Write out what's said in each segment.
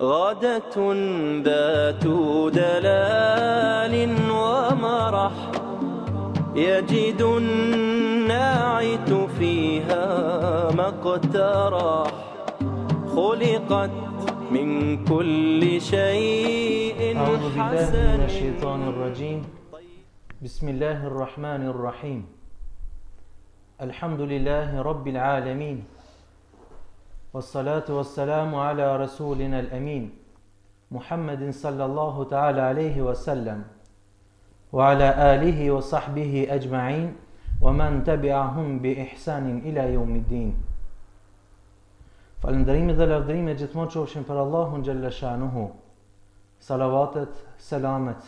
غادة ذات دلال ومرح يجد الناعت فيها ما اقترح خلقت من كل شيء أعوذ بالله من حسن الشيطان الرجيم بسم الله الرحمن الرحيم الحمد لله رب العالمين والصلاة والسلام على رسولنا الأمين محمد صلى الله تعالى عليه وسلم وعلى آله وصحبه أجمعين ومن تبعهم بإحسان إلى يوم الدين. Falëndërimi dhe lavdërimi gjithmonë qofshin për Allahun xhalla shanuhu. Salavatet, selamet,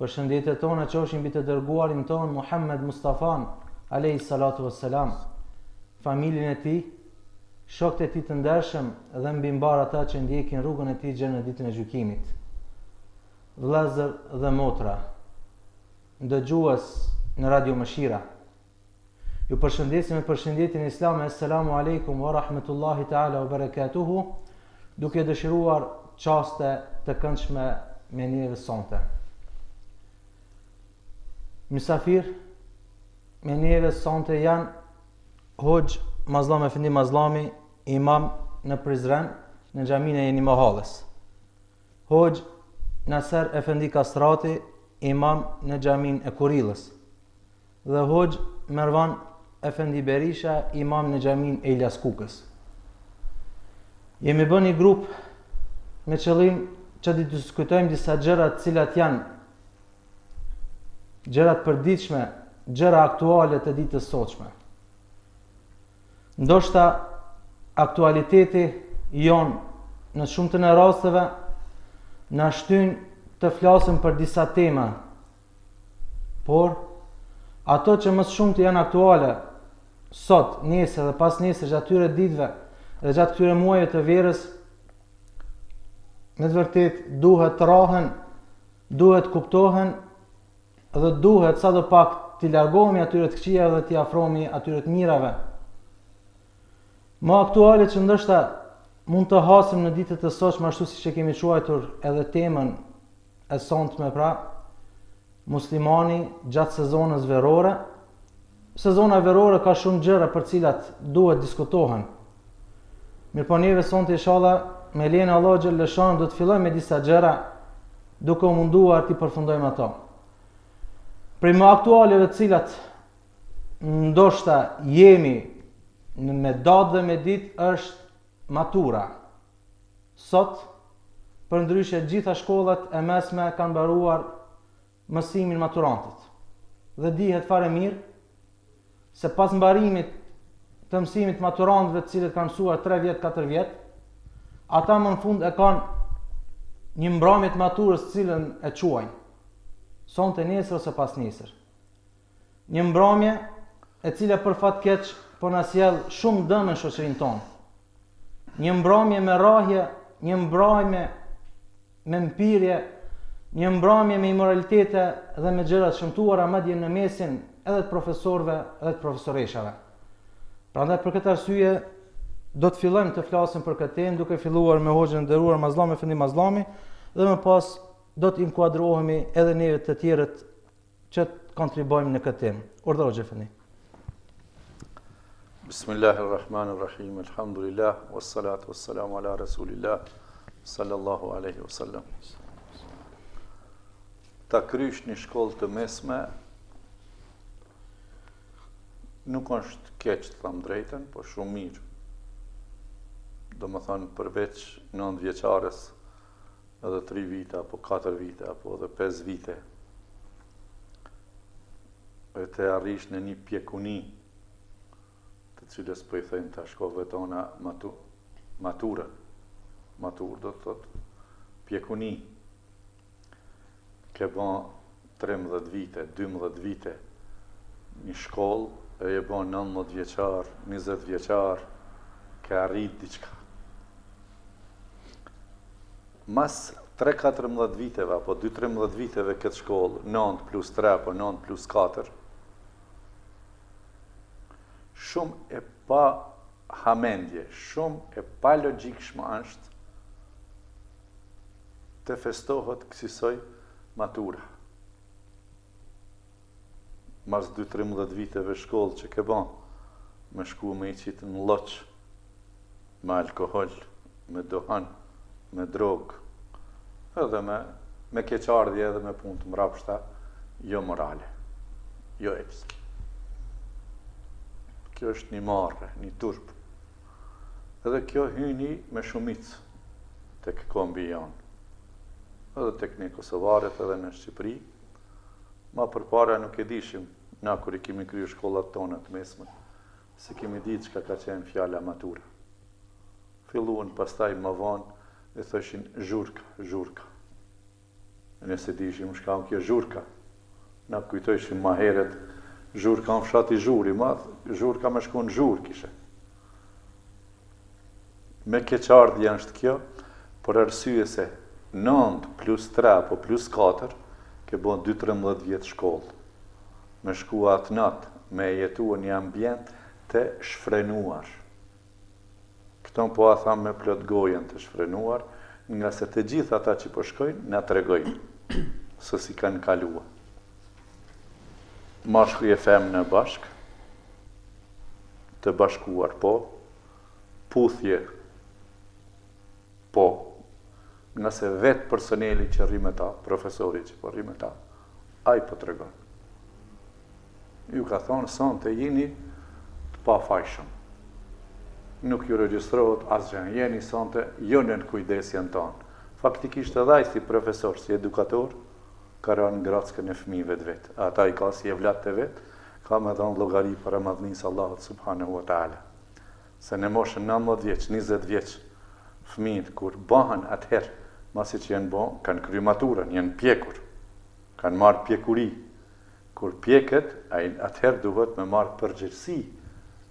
përshëndetjet tona qofshin mbi të dërguarin ton Muhammed Mustafan alayhi salatu wassalam, familjen e tij, shokët e tij të ndershëm dhe mbi mbar ata që ndjekin rrugën e tij deri në ditën e gjykimit. Vëllezër dhe motra, ndëgjues në Radio Mëshira, ju përshëndesim me përshëndetjen islame, assalamu alaikum wa rahmetullahi ta'ala wa barakatuhu, duke dëshiruar qaste të këndshme me njëve sonte. Misafir me njëve sonte janë Hoxh Mazlam Efendi Mazlami, imam në Prizren, në xhamin e Jeni Mahallës. Hoxh Naser Efendi Kastrati, imam në xhamin e Kurillës. Dhe Hoxh Mervan Efendi Berisha, imam në xhamin e Ilas Kukës. Jemi bën një grup me qëllim që të diskutojmë disa gjëra të cilat janë gjërat përditshme, gjëra aktuale të ditës sotshme. Ndoshta aktualiteti jon në shumtën e rasteve na shtyn të flasim për disa tema, por ato që më shumë të janë aktuale sot, nesër dhe pas nesër, gjatë këtyre ditëve dhe gjatë këtyre muajve të verës, me të vërtet duhet të rahen, duhet kuptohen dhe duhet sa do pak t'i largohemi atyre të këqijave dhe t'i afrohemi atyre të mirave. Më aktuale që ndoshta mund të hasim në ditët e sotshme, ashtu siç e kemi quajtur edhe temën e sonte, pra muslimani gjatë sezonës verore. Sezona verore ka shumë gjëra për cilat duhet diskutohen. Mirpo neve sonte inshallah me lejen e Allahut xhalla shan do të fillojmë me disa gjëra duke u munduar të përfundojmë ato. Për më aktualeve të cilat ndoshta jemi me datë dhe me ditë është matura. Sot, përndryshe gjitha shkollat e mesme kanë mbaruar mësimin maturantit. Dhe dihet fare mirë se pas mbarimit të mësimit maturantëve të cilët kanë mësuar 3 vjet, 4 vjet, ata më në fund e kanë një mbrëmje të maturës të cilën e quajnë sonte, nesër ose pas nesër. Një mbrëmje e cila për fat keq po na sjell shumë dëm në shoqërinë tonë. Një mbrëmje me rrahje, një mbrëmje me mpirje, një mbrëmje me imoralitete dhe me gjëra të shëmtuara madje në mesin edhe të profesorëve edhe të profesoreshave. Prandaj për këtë arsye do të fillojmë të flasim për këtë temë, duke filluar me Hoxhën e nderuar Mazlam Efendi Mazlami dhe më pas do të inkuadrohemi edhe neve të tjerët që të kontribuojmë në këtë temë. Urdhëro Hoxhë Efendi. Bismillahirrahmanirrahim, alhamdulillah, wassalatu wassalamu ala rasulillah, sallallahu alaihi wasallam. Ta krysh një shkollë të mesme nuk është keq, të them drejtën, po shumë mirë. Do më thënë përveç 9 vjeçares edhe 3 vite, apo 4 vite, apo edhe 5 vite, e të arrish në një pjekuni, të cilës po i thënë të shkollëve tona maturë do të thotë pjekuni, ke ban 13 vite, 12 vite, një shkollë, e je ban 19 vjeçar, 20 vjeçar, ke arrit diçka. Mas 3-14 viteve, apo 2-13 viteve këtë shkollë, 9 plus 3, apo 9 plus 4, shumë e pa hamendje, shumë e pa logjikshme është të festohet kësaj matura. Mas 2-13 viteve shkollë që ke ban, me shku me i qitë në loq, me alkohol, me dohan, me drogë, edhe me keqardhje edhe me punë të mrapshta, jo morale, jo etike. Kjo është një marrë, një turp. Edhe kjo hyni me shumicë tek kombi janë. Edhe tek ne Kosovarët edhe në Shqipëri. Ma përpara nuk e dishim, na kur i kemi kryer shkollat tona të mesme, se kemi ditë çka ka qenë fjala matura. Filluan pastaj më vonë e thoshin zhurka. Nëse dishim shka kjo zhurka, na kujtojshim ma heret, zhurka në fshati Zhuri, zhurka me shku në Zhur kishe. Me keqardhja është kjo, për arsye se 9 plus 3 apo plus 4, ke bon 2-13 vjetë shkollë. Me shku atë natë, me jetua një ambient të shfrenuar. Këton po a tham me plot gojen të shfrenuar, nga se të gjithë ata që po shkojnë, na tregojnë, se si kanë kalua. Mashkuj e femë në bashk, të bashkuar po, puthje po, nga se vetë personeli që rri me ta, profesori që po rri me ta, ai po të regon. Ju ka thonë, son të jini të pa fajshëm. Nuk ju regjistrohet asgjë, jeni son të jonën kujdesjen tonë. Faktikisht edhe ai si profesor, si edukator, ka rënë grackën e fëmijëve të vetë. Ata i ka si evlat të vetë, ka me dhënë llogari para madhnisë Allahut subhanahu wa taala. Se në moshën 19 vjeç, 20 vjeç, fëmijët kur bëhen atëherë, masi që janë bon, kanë kryer maturën, janë pjekur, kanë marrë pjekuri. Kur pjeket, atëherë duhet me marrë përgjegjësi.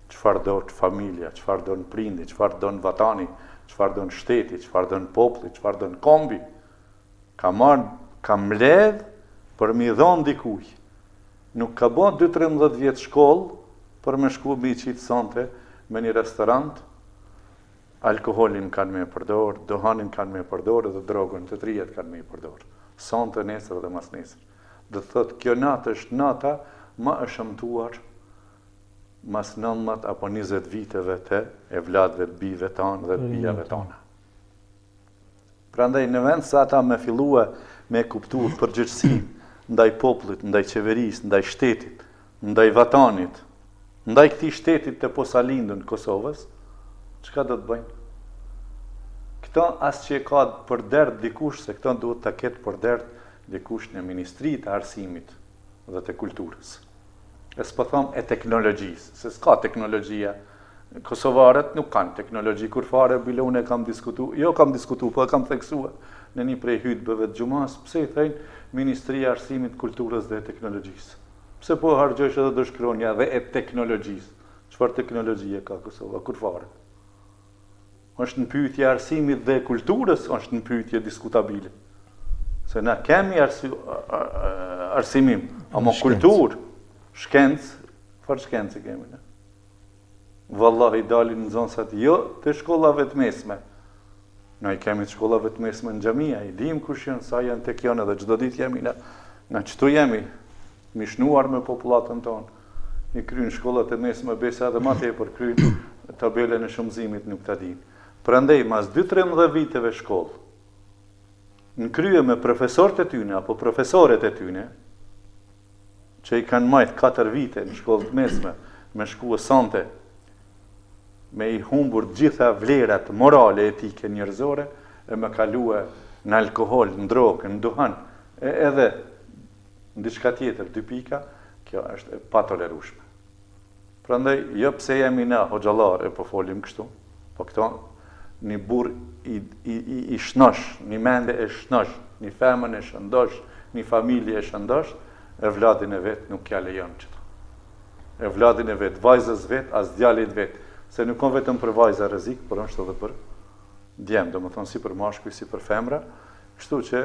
Çfarë do të familja, çfarë do në prindi, çfarë do në vatani, çfarë do në shteti, çfarë do në populli, çfarë do në kombi. Ka mbledh për mi dhonë dikuj. Nuk ka bon 2-13 vjetë shkollë për me shku mi qitë sonte me një restorant, alkoholin kanë me përdor, dohanin kanë me përdor dhe drogën të trijet kanë me përdor. Sonte, nesër dhe mas nesër. Dhe thëtë, kjo natë është nata ma është shëmtuar mas 19 apo 20 viteve të evladëve të bive tanë dhe të bijave tona. Prandaj në vend sa ata me fillua me kuptu përgjegjësi ndaj popullit, ndaj qeverisë, ndaj shtetit, ndaj vatanit, ndaj këtij shtetit të posalindën Kosovës, çka do të bëjnë? Këto as që ka për dert dikush, se këto duhet ta ketë për dert dikush në Ministrinë të Arsimit dhe të Kulturës. E s'po thom e teknologjisë, se s'ka teknologjia. Kosovarët nuk kanë teknologji kur fare, bile unë e kam diskutu, jo kam diskutu, po e kam theksua në një prej hutbeve të gjumas, pse i thejnë Ministria e Arsimit, Kulturës dhe Teknologjisë. Pse po hargjojsh edhe do shkronja dhe e teknologjisë. Çfarë teknologjie ka Kosova, kur fare? Është në pyetje e arsimit dhe kulturës, është në pyetje diskutabile. Se na kemi arsimim, ama kulturë, shkencë, farë shkencë kemi, ne? Vallahi dalin në zonësat, jo të shkollave të mesme. Na i kemi të shkollave të mesme në xhamia, i dim kush janë, sa janë tek janë, edhe çdo ditë jemi na çtu jemi, mishnuar me popullatën tonë. I kryen shkollat e mesme, besa edhe ma tepër kryen tabelën e shumëzimit nuk ta dinë. Prandaj mas 2-13 viteve shkollë, në krye me profesorët e tyne apo profesoret e tyne, që i kanë majtë 4 vite në shkollë të mesme, me shkuë sante, me i humbur gjitha vlerat morale etike njerëzore, e me kalue në alkohol, në drogë, në duhan, edhe në diçka tjetër, 2 pika, kjo është pa tolerueshme. Prandaj, jo pse jemi na hoxhallar e po folim kështu, po këto një burr i shnosh, një mende e shnosh, një femën e shëndosh, një familje e shëndosh, e vladin e vet nuk ja lejon çto. E vladin e vet, vajzës vet, as djalit vet, se nuk ka vetëm për vajza rrezik, por është edhe për djem, domethënë si për mashkuj, si për femra, kështu që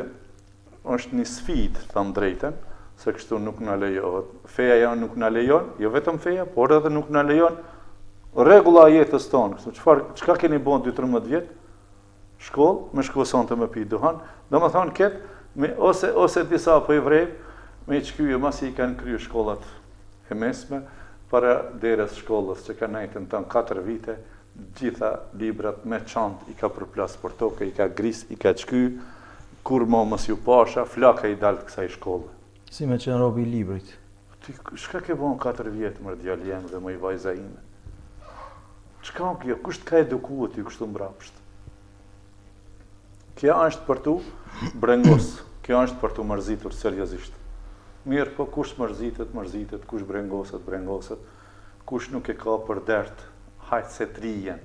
është një sfidë, tham drejtën, se kështu nuk na lejohet. Feja janë nuk na lejon, jo vetëm feja, por edhe nuk na lejon rregulla e jetës tonë. Kështu çka keni bën 2-13 vjet? shkollë, me shku sonte me pi duhan, do më thonë ketë, ose disa po i vrejmë, me qkyje masi i kanë kryu shkollat e mesme, para deres shkollës që ka nejtën të në 4 vite, gjitha librat me çantë i ka përplas për tokë, i ka gris, i ka qky, kur mo mos ju pasha, flaka i dalë kësaj shkollë. Si me qenë robi i librit? Ti, shka ke bon 4 vjetë mërë djallë jemë dhe më i vajza ime? Qka në kjo? Kusht ka edukua ty kështu mbrapsht? Kja është për tu brengos, kja është për tu mërzitur seriozisht. Mirë, po kush mërzitet, kush brengoset, kush nuk e ka për dert, hajtë se trijen,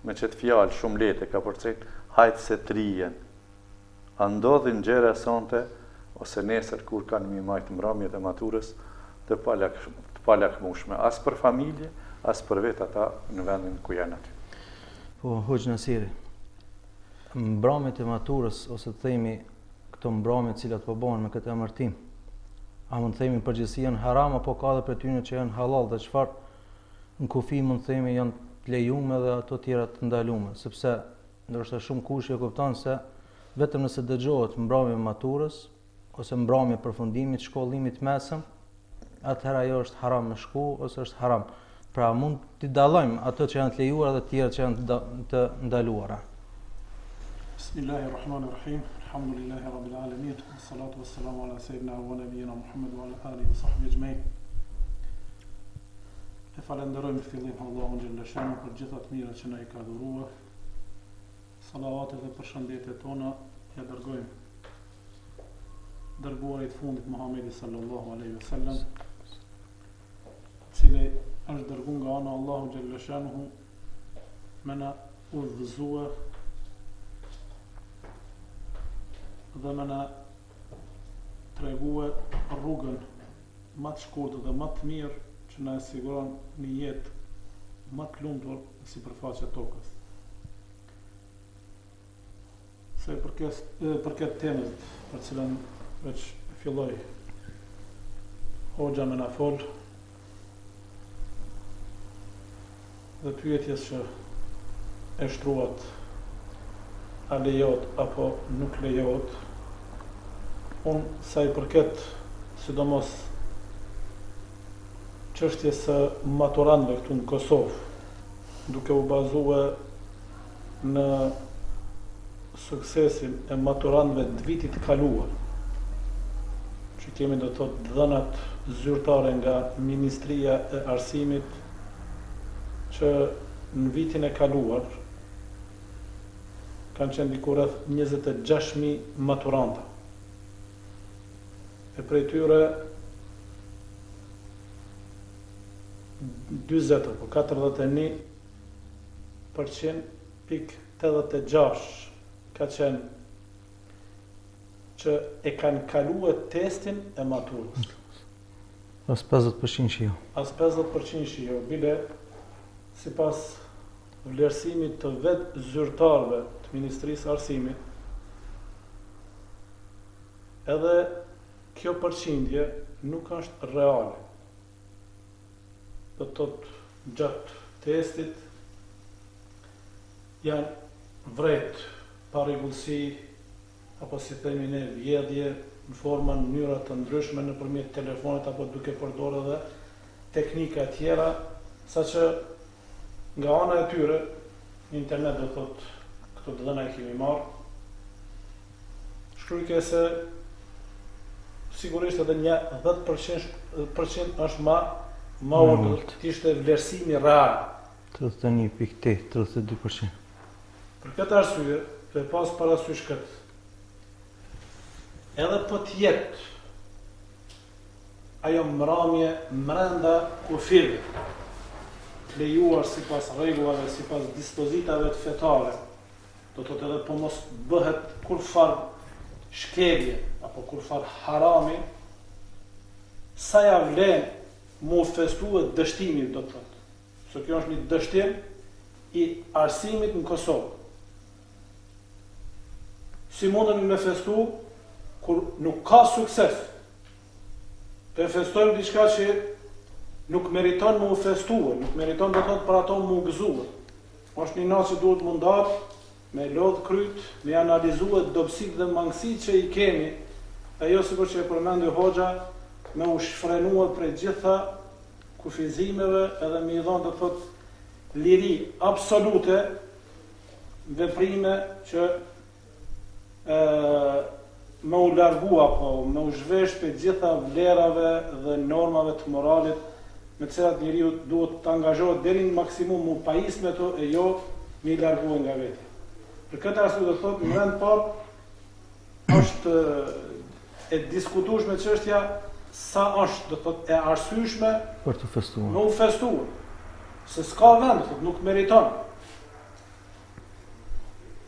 me qëtë fjalë shumë lete ka përcejt, hajtë se trijen. A ndodhin gjere sonte, ose nesër kur kanë mi majtë mramjet e maturës, të palakmushme, as për familje, as për vetë ata në vendin ku janë aty. Po, Hoxh Nasiri, mbrëmjet e maturës, ose të themi këto mbrëmjet cilat po bëhen me këtë emërtim, a mund të themi përgjithësi janë haram, apo ka dhe për tyre që janë halal, dhe çfarë në kufi mund të themi janë të lejume dhe ato tjera të ndalume, sepse ndoshta shumë kush e kupton se vetëm nëse dëgjohet mbrëmje e maturës, ose mbrëmje e përfundimit, shkollimit mesëm, atëherë ajo është haram me shku, ose është haram. Pra mund t'i dallojmë ato që janë të lejuara dhe të tjera që janë të ndaluara. Bismillahirrahmanirrahim. Alhamdulillahi rabbil alamin. Wassalatu wassalamu ala sayyidina wa nabiyyina Muhammad wa ala alihi wa sahbihi ajma'in. E falenderojmë fillim Allahun xhalla shanu për gjitha të mirat që na i ka dhuruar. Salavatet dhe përshëndetjet tona ja dërgojmë dërguarit fundit Muhamedi sallallahu alaihi wasallam, cili është dërguar nga ana Allahu xhalla shanuhu me na udhëzua dhe me na tregua rrugën më të shkurtër dhe më të mirë që na siguron një jetë më të lumtur në sipërfaqe të tokës. Se për këtë temë për cilën veç filloj hoxha me na fol dhe pyetjes që e shtruat a lejohet apo nuk lejohet, unë sa i përket sidomos çështjes së maturantëve këtu në Kosovë, duke u bazuar në suksesin e maturantëve të vitit kaluar, që kemi do të thotë dhënat zyrtare nga Ministria e Arsimit, që në vitin e kaluar kanë qenë diku rreth 26.000 maturanta. E prej tyre 40 apo 41.86 ka qenë që e kanë kaluar testin e maturës. As 50% jo. As 50% jo, bile sipas vlerësimit të vetë zyrtarëve të Ministrisë Arsimit, edhe kjo përqindje nuk është reale. Do të thotë gjatë testit janë vret pa rregullsi, apo si themi ne vjedhje në forma në mënyra të ndryshme nëpërmjet telefonit apo duke përdorur edhe teknika tjera, saqë nga ana e tyre në internet do thotë këto dhëna i kemi marrë. Shkruajke se sigurisht edhe një 10% është ma ulët, ishte vlerësimi real. 31.8, 32%. Për këtë arsye, të pas parasysh këtë, edhe po të jetë ajo mramje brenda kufirëve, lejuar sipas rregullave, sipas dispozitave të fetare, do të thotë edhe po mos bëhet kurfar shkelje apo kurfar harami, sa ja vlen mu festuar dështimi, do të thotë. Se kjo është një dështim i arsimit në Kosovë. Si mundën me festu kur nuk ka sukses? Të festojmë diçka që nuk meriton më festuar, nuk meriton do të thotë për ato më gëzuar. Është një natë që duhet mundat me lodh kryt, me analizuar dobësitë dhe mangësitë që i kemi, ajo sikur që e përmendi Hoxha, me u shfrenuar prej gjitha kufizimeve edhe me i dhënë të thotë liri absolute veprime që me u largu apo me u zhvesh për gjitha vlerave dhe normave të moralit me të cilat njeriu duhet të angazhohet deri në maksimum u pajis me to e jo me i largu nga veti. Për këtë arsye do thotë në vend parë është e diskutueshme çështja sa është do thotë e arsyeshme për të festuar. Me u festuar. Se s'ka vend, thotë, nuk meriton.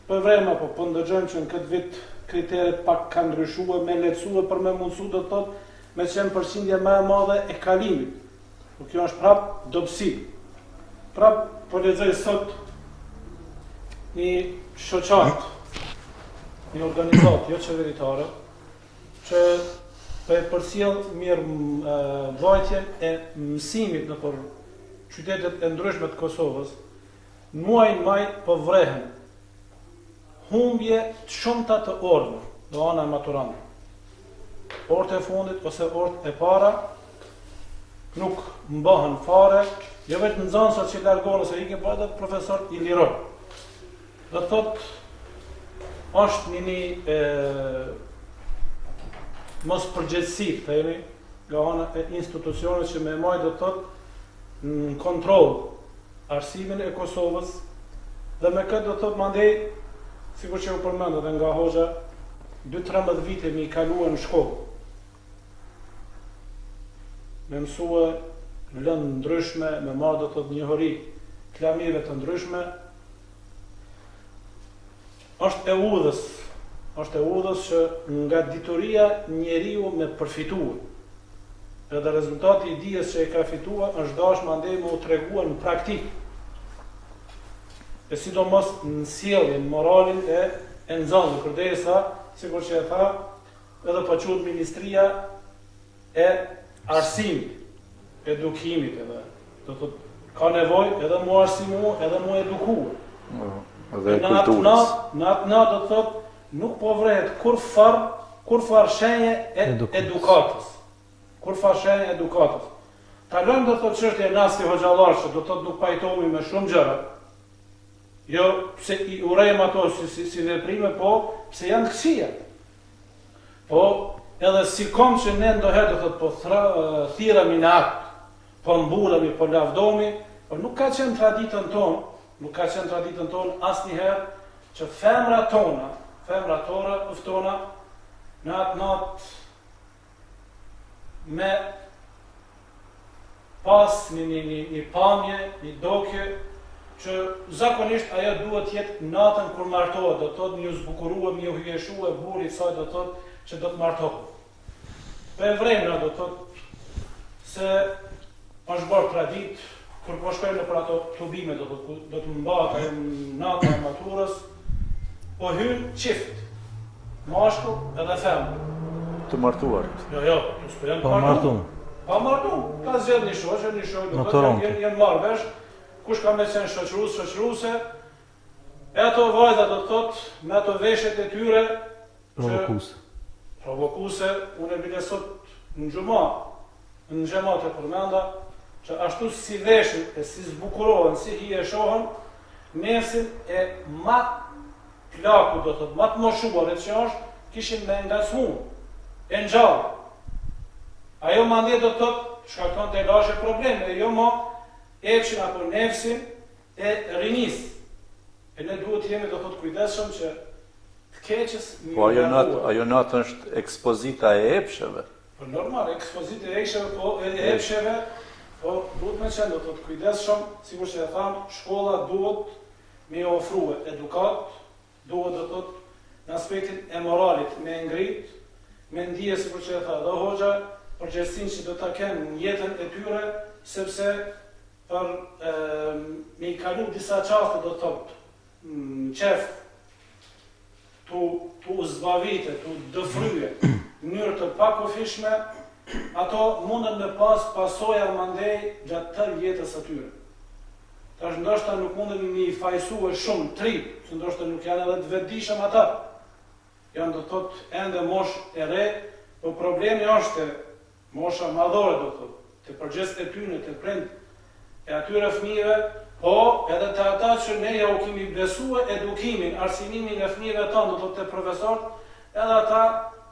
Për vrema, po ndëgjojmë që në këtë vit kriteret pak kanë ndryshuar, me lehtësuar për me mundësu do thotë me qenë përqindja më e madhe e kalimit. Por kjo është prap dobësi. Prap po lexoj sot një shoqat, një organizatë jo qeveritare, që po e përcjell mirë vajtjen e mësimit nëpër qytetet e ndryshme të Kosovës. Në muajin maj po vrehen humbje të shumta të orëve, do ana e maturantëve. Orët e fundit ose orët e para nuk mbahen fare, jo vetëm nxënësat që largohen ose ikin, por edhe profesor i liroj. Do thotë është një mos përgjegjësi, themi, nga ana e institucioneve që më marrin do thotë në kontroll arsimin e Kosovës dhe me këtë do thotë mandej sikur që u përmend edhe nga Hoxha 2-13 vite mi kaluar në shkollë. Me mësue lëndë ndryshme, me marrë do thotë njohuri të lamive të ndryshme, është e udhës që nga dituria njeriu me përfituar. Edhe rezultati i dijes që e ka fituar është dashur mandej me u treguar në praktik. E sidomos në sjelljen, moralin e nxënësve, kërkesa, sikur që e tha, edhe po quhet Ministria e Arsimit, edukimit edhe. Do thotë ka nevojë edhe mu arsimu, edhe mu eduku. Edhe kulturës. Në atë do thotë nuk po vrehet kur far shenje edukatës. Kur far shenje edukatës. Ta lëmë do thotë çështja e Nasti Hoxhallar, që do thotë nuk pajtohemi me shumë gjëra. Jo pse i urejmë ato si veprime, po pse janë këqija. Po edhe si kom që ne ndoherë do thotë po thirremi në akt, po mbulemi, po lavdomi, por nuk ka qenë traditën tonë asnjëherë që femrat tona uftona në atë natë me pas një pamje, një dokje, që zakonisht ajo duhet jetë natën kur martohet, do thotë një zbukurue, një hyjeshue, burri i saj do thotë që do të martohet. Për vremra do thotë se është bërë tradit, kur po shkojmë për ato tubime, do të mbahet ajo nata e maturës, po hyn çift, mashkull edhe femër. Të martuar. Jo, s'po janë të martuar. Pa martuar, ka zgjedhur një shoqë, do të thotë janë marrë vesh, kush ka me qenë shoqëruse, e ato vajza do të thotë me ato veshjet e tyre provokuse, unë e bile sot në xhamat e përmenda, që ashtu si veshin e si zbukurohen, si hijeshohen, mesin e matë plaku, do të thotë, matë moshuar e që është, kishin me ngacmu, e ngjallë. Ajo mandje do të thotë, shkakton të lashe probleme, jo mo epshin apo nefsin e rinis. E ne duhet jemi do thotë kujdesshëm që të keqës një po ajo natë është ekspozita e epsheve. Po normal, ekspozita e epsheve, po duhet me qenë do thotë kujdesshëm, sikur që e thamë, shkolla duhet me ofrue edukat, duhet do thotë në aspektin e moralit me ngrit, me ndije sikur që e tha dhe Hoxha, përgjegjësinë që do ta kenë në jetën e tyre, sepse për me i kalu disa qaste do të thotë në qef të uzbavite, të dëfryje në mënyrë të pakufishme, ato mundën me pas pasoja mandej gjatë tërë jetës atyre. Tash ndoshta nuk mundemi mi fajsue shumë tri, se ndoshta nuk janë edhe të vetëdijshëm ata. Janë do thot ende mosh e re, po problemi është mosha madhore do thot, të përgjegjësit e tyre, të prind e atyre fëmijëve, po edhe të ata që ne ja u kemi besue edukimin, arsimimin e fëmijëve tonë, do thot të profesorët, edhe ata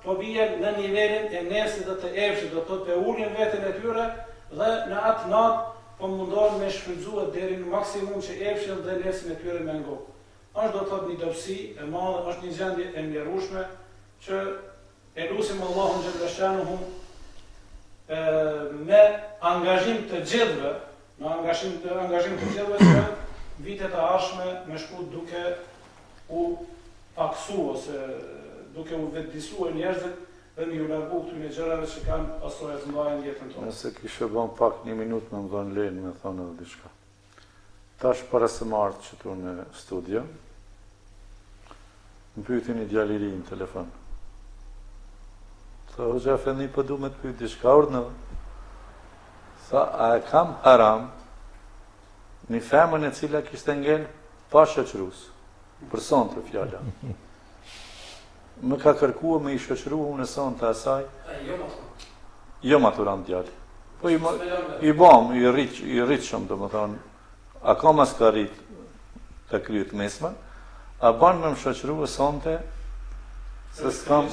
po bien në nivelin e nefsit dhe të efshit, do thot të ulin veten e tyre dhe në atë natë po mundohen me shfrytzuar deri në maksimum që efshin dhe nefsin e tyre me ngo. Është do thot një dobësi e madhe, është një gjendje e mjerueshme që e lutim Allahun xhallashanuhu me angazhim të gjithëve, që vitet e ardhshme me shku duke u paksu ose duke u vetëdijsuar njerëzit dhe mi u largu këtyre gjërave që kanë pasoja të mëdha në jetën tonë. Nëse kishe bën pak një minutë me më dhënë lenë me thonë edhe diçka. Tash para se më ardh këtu në studio, më pyeti një djalë i ri në telefon. Tha, hoxha Efendi, po du me të pyet diçka urdhnë. Tha, a e kam haram një femën e cila kishte ngel pa shoqërues? Për sonte fjala. Më ka kërkuar me i shoqëru unë sonte asaj. Jo maturant djali. Po i bom, i rritshëm, domethënë, a ka mas ka rrit të kryet mesme, a ban me më shoqëru sonte se s'kam.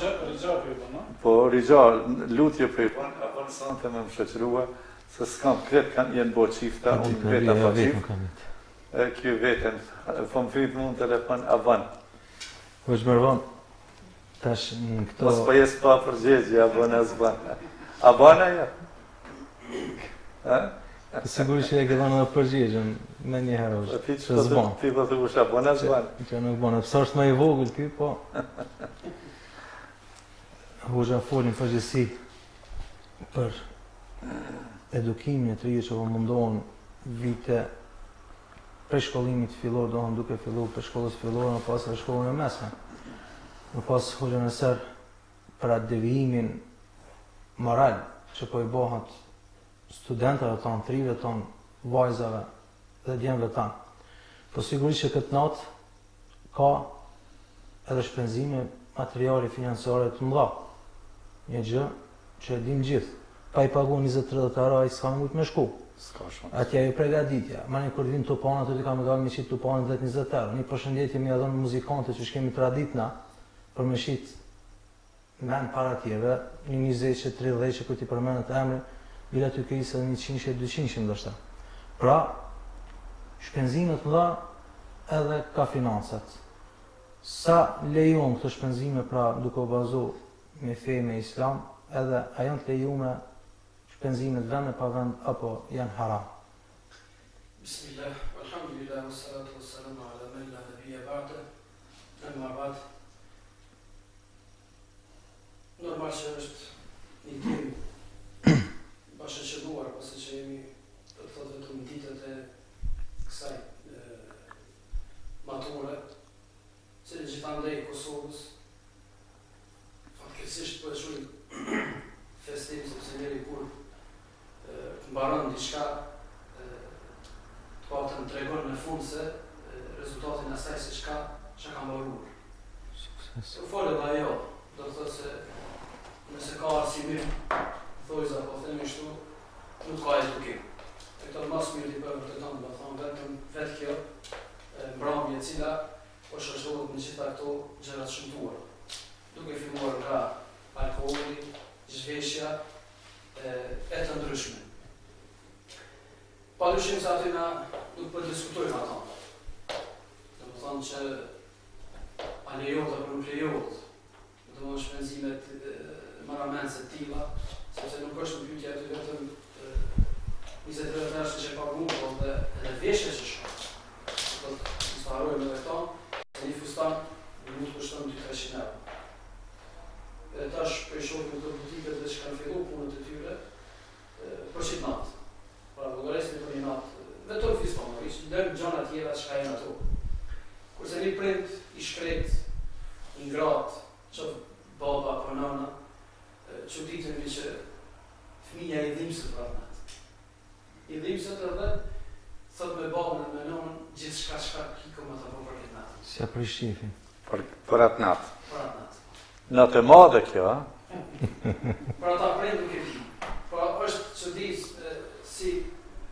Po rigja, lutje për i ban, a ban sonte me më shoqëru se s'kam kretë kanë jenë bo qifta, unë veta pa qifta. Kjo vetën, po më fyt mund telefon, a ban. Po shmërvon, tash në këto... Mos po jes pa përgjegje, a ban, a s'ban. A ban aja? Sigurisht që e ke dhënë edhe përgjigjen me një herë është, që s'ban. Ti po thush, a ban, a s'ban. Që nuk ban, pësa është më i vogël ty, po... Hoxha folin përgjithësi për edukimin e të rijë që po mundohen vite prej shkollimit fillor, dohen duke filluar për shkollës fillore, në pas për shkollën e mesme. Në pas hoxha nësër për atë devijimin moral që po i bëhat studentëve tonë, trive tonë, vajzave dhe djemve tonë. Po sigurisht që këtë natë ka edhe shpenzime materiali financiare të mëdha. Një gjë që e dim gjithë. Pa i pagu 20-30 euro, ai s'ka mujt me shku. Atja ju pregaditja. Mani kur vin tupanat, aty ka me dalë me qitë tupanat 10-20 euro. Një përshëndetje mi adhon muzikante që shkemi traditna për me qitë men para tjeve, një 20-30 që këti përmenët emri, bila ty kërisë edhe 100-200 ndoshta. Pra, shpenzimet mëdha edhe ka financat. Sa lejon këtë shpenzime, pra duke u bazu me fe me islam, edhe a janë të lejume shpenzimet vend e pa vend, apo janë haram. Bismillah, alhamdulillah, wassalatu wassalamu ala man la nabiyya ba'da. Amma ba'd. Normal që është një temë bashkëqëlluar, pasi që jemi do të thotë vetëm ditët e kësaj mature, që në gjithandej Kosovës fatkeqësisht po e shohim festim, sepse njeri kur të mbaron diçka, të patën tregon në fund se rezultatin asaj se çka ka mbaruar. U folë dhe ajo, do të thotë se nëse ka arsimim, thojza po themi kështu, nuk ka edukim. E këto mas mirë t'i për vërteton, do thonë vetëm vetë kjo mbrëmje e cila po shoqërohet në gjitha këto gjëra të shëmtuara. Duke filluar nga alkooli, zhveshja e të ndryshme. Padyshim se aty na nuk po diskutojmë ato. Do të thonë që a lejohet apo nuk lejohet. Do të thonë shpenzimet maramense të tilla, sepse nuk është në pyetje aty vetëm 20 vjeçar që paguon, por edhe veshja që shkon. Do të starojmë edhe këto, një fustan nuk kushton 200-300 euro. Tash për shohim këto butiket dhe që kanë fillu punët e tyre për qitë natë. Pra vëllëresni për një natë, vetëm fistonërisht, lëmë gjona tjera që ka jenë ato. Kurse një prind i shkret, i ngratë, që baba për nana, që ditën që fëmija i dhimësët për natë. I dhimësët edhe thot me babën e me nonën gjithë shka kiko më të po për këtë natë. Si a për shifin. Për atë natë. Për atë natë. Natë e madhe kjo, a? Për ata prejnë nuk e di. Pra është që di si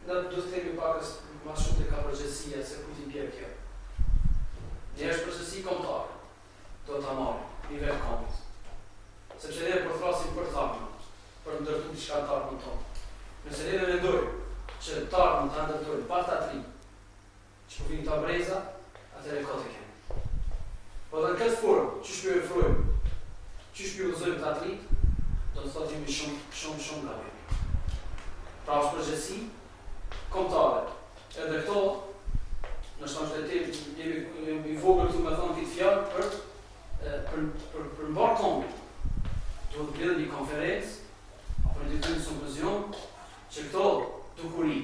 në du të themi pakës ma shumë të ka përgjësia se ku ti bjerë kjo. Një është përgjësi kontare, do të marrë, nivel komit. Sepse ne përthrasim për tarmën, për ndërtu të shka tarmën tonë. Nëse ne mendojmë që tarmën të ndërtojnë pa të atri, që po vinë të breza, atër e kote kemi. Po dhe në këtë formë, që shpjo e frojmë, që shpjo gëzojmë të atrit, do të thotë jemi shumë gabim. Pra është përgjësi kontare. Edhe këto, në shtanë qytetit, jemi i vogël këtu me thonë këtë fjallë për mbarë kombi. Duhet të bëjë një konferencë, apo një të një simpozion, që këto dukuri,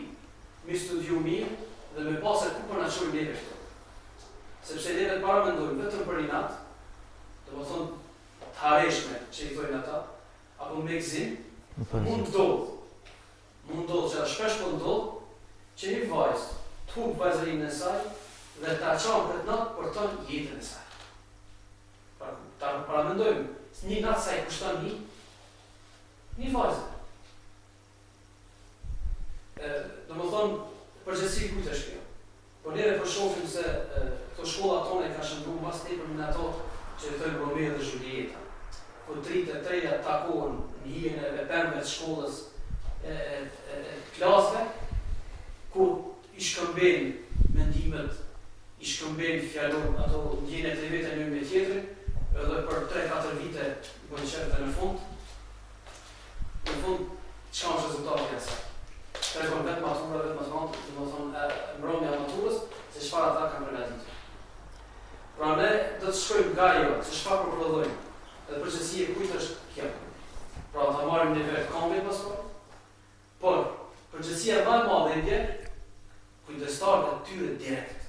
mi studiu mirë dhe me pasër ku për në qojnë neve këto. Sepse neve të para mendojmë vetëm për një natë, dhe më thonë të hareshme që i thojnë ata, apo me gzim, mund ndodhë që shpesh po ndodhë, që një vajzë të hubë vajzërinë e saj dhe ta qanë për të natë për tonë jetën e saj. Ta paramendojmë, një natë saj kushton një vajzë. Do më thonë, përgjësi kujtë është kjo. Po neve përshofim se këto shkolla tone ka shëndru mas te për në ato që e thëjnë Romeo dhe Julieta. Po treja takohen në hijen e pemëve të shkollës klasve, ku i shkëmben mendimet, i shkëmben fjallon ato ndjenet e vete një me tjetërin, edhe për 3-4 vite bëjnë qërët në fund, që ka është rezultatë e asaj. Tregon vetë matura, vetë matematikë, dhe më thonë mbrëmja maturës, se çfarë ata kanë përgatitur. Pra ne do të shkojmë nga jo, se çfarë përprodhojmë, dhe përgjësia e kujtë është kjo. Pra ta marrim nivel kombi pasoj, por përgjësia më e madhe e bjerë, kujdestarët e tyre direkt,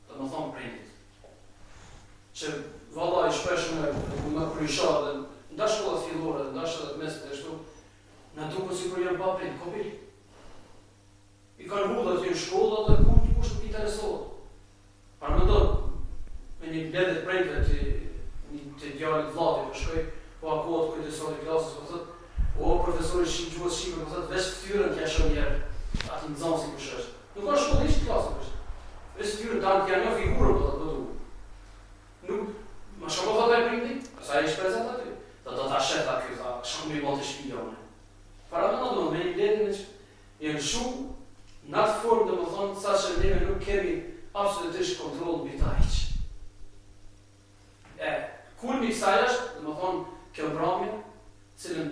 do më thonë prindit. Që valla i shpeshme më krysha dhe nda shkollat fillore, nda shkollat mesit e shtu, në duke si kur janë pa prind, kopiri. I kanë hu dhe të një shkolla dhe kush nuk interesohet. Pra më ndodhë me një bledet prejtëve të djallit vlati, për shkoj, po akohet kujdesor të klasës, po thët, o profesori gjuhës shqipe, po thët, veç ftyrën t'ja shon njerë, ati në zanë si kush është. Nuk ka shkollë ishtë klasë, veç ftyrën t'ja një figurën, po thët, nuk, ma shko thët e prindi, sa e ishtë prezent aty, dhe do t'a shet aty, tha, shko me i bote shpijone. Para më ndodhë, me një bledin janë shumë, në atë formë dhe më thonë, sa që neve nuk kemi absolutisht kontrol mbi ta hiq. Kulmi i kësaj është, dhe më thonë, kjo mbrëmje, cilën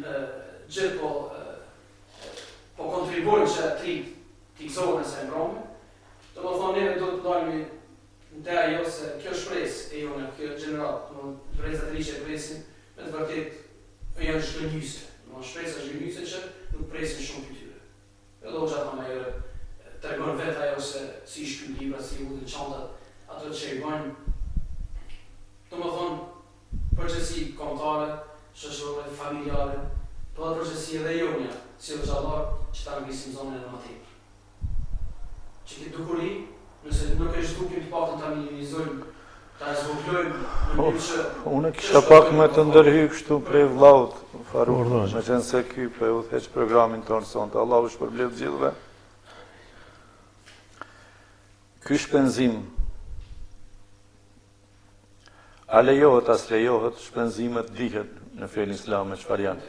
gjithë po kontribuojnë që t'i gëzohen e saj mbrëmje, dhe më thonë, neve do të dojmë në te ajo se kjo shpresë e jo në kjo general, shpresat e rishe e presin, me të vërtet janë zhgënjyse. Shpresa zhgënjyse që nuk presin shumë për tyre. Edhe o gjatë në jere, të regon vetë ajo se si shkym libra, si u dhe qandat, ato që i bëjnë, të më thonë, përgjësi kontare, shëshore, familjare, po dhe përgjësi edhe jonja, si o gjallar, që ta ngrisim zonën e në matipër. Që këtë dukuri, nëse nuk e shdukim të pak të ta minimizojmë, ta zvoglojmë në një që... Unë kisha pak me të ndërhy kështu prej vllaut, Faruk, me qenë se ky për u theq programin tonë sonte, Allah u shpërblet gjithve. Ky shpenzim, a lejohet, as lejohet, shpenzimet dihet në fenë islame çfarë janë.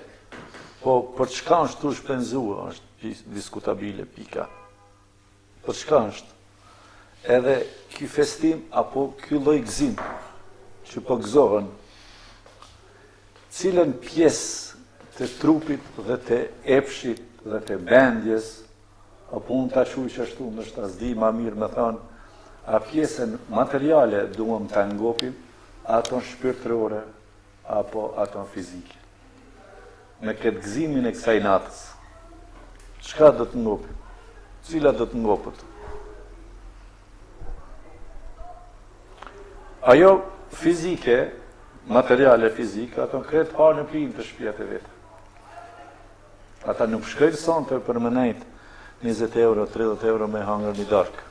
Po, për çka është tu shpenzua, është diskutabile, pika. Për çka është? Edhe ky festim, apo ky lloj gëzim, që po gëzohen, cilën pjesë të trupit dhe të epshit dhe të bendjes, apo unë ta shuj që ashtu, nështë as di ma mirë me thonë, a pjesën materiale duhem të ngopim, aton shpirtërore, apo aton fizike. Me këtë gëzimin e kësaj natës, çka do të ngopim? Cila do të ngopët? Ajo fizike, materiale fizike, ato kretë parë në plinë të shpijat e vetë. Ata nuk shkojnë sonte për më nejtë 20 euro, 30 euro me hangër një darkë.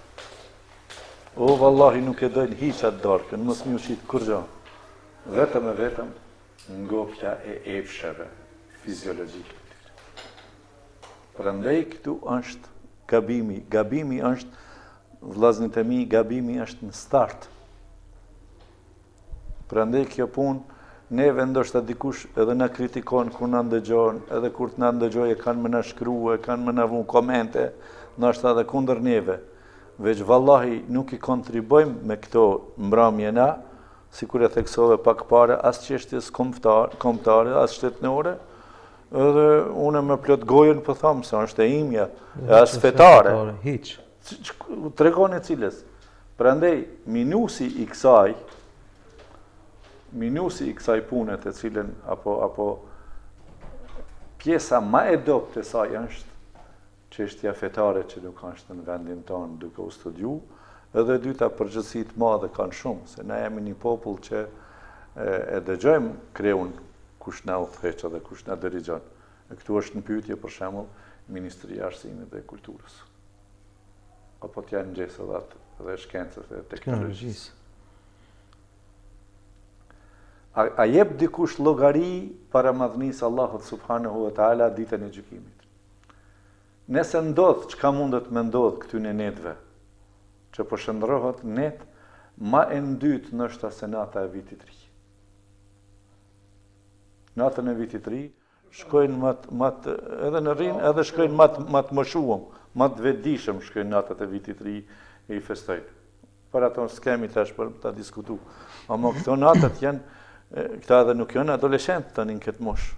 O, vallahi nuk e dojnë hiq atë darkën, mos mi ushit kur gjo. Vetëm ngopja e epsheve fiziologjike. Prandaj këtu është gabimi. Gabimi është, vllaznit e mi, gabimi është në start. Prandaj kjo punë, neve ndoshta dikush edhe na kritikon kur na ndëgjon, edhe kur të na ndëgjojë kanë më na shkruaj, kanë më na vënë komente, ndoshta edhe kundër neve. Veç vallahi nuk i kontribojmë me këto mbrëmje na, sikur e theksove pak para, as çështjes kombëtare, as shtetënore, edhe unë me plot gojën po them se është e imja, e as fetare. Hiç. Tregon e cilës. Prandaj minusi i kësaj pune të cilën apo pjesa më e dobët e saj është çështja fetare që nuk është në vendin tonë duke u studiu, edhe e dyta përgjegjësitë madhe kanë shumë, se na jemi një popull që e dëgjojmë kreun kush na udhëheq dhe kush na dirigjon. E këtu është në pyetje për shembull Ministria e Arsimit dhe Kulturës. Apo të janë ngjesë dhe shkencës dhe teknologjisë. A jep dikush llogari para madhnisë Allahut subhanahu wa taala ditën e gjykimit? Nëse ndodh çka mundet me ndodh këty në netve, që po shndrohet net ma e ndyt ndoshta se nata e vitit ri. Natën e vitit ri shkojnë edhe në rrin, edhe shkojnë më të moshuam, më të vetëdijshëm shkojnë natët e vitit ri e i festojnë. Për ato skemi tash për ta diskutu. Ama këto natët janë, këta edhe nuk janë adoleshentë tani në këtë moshë.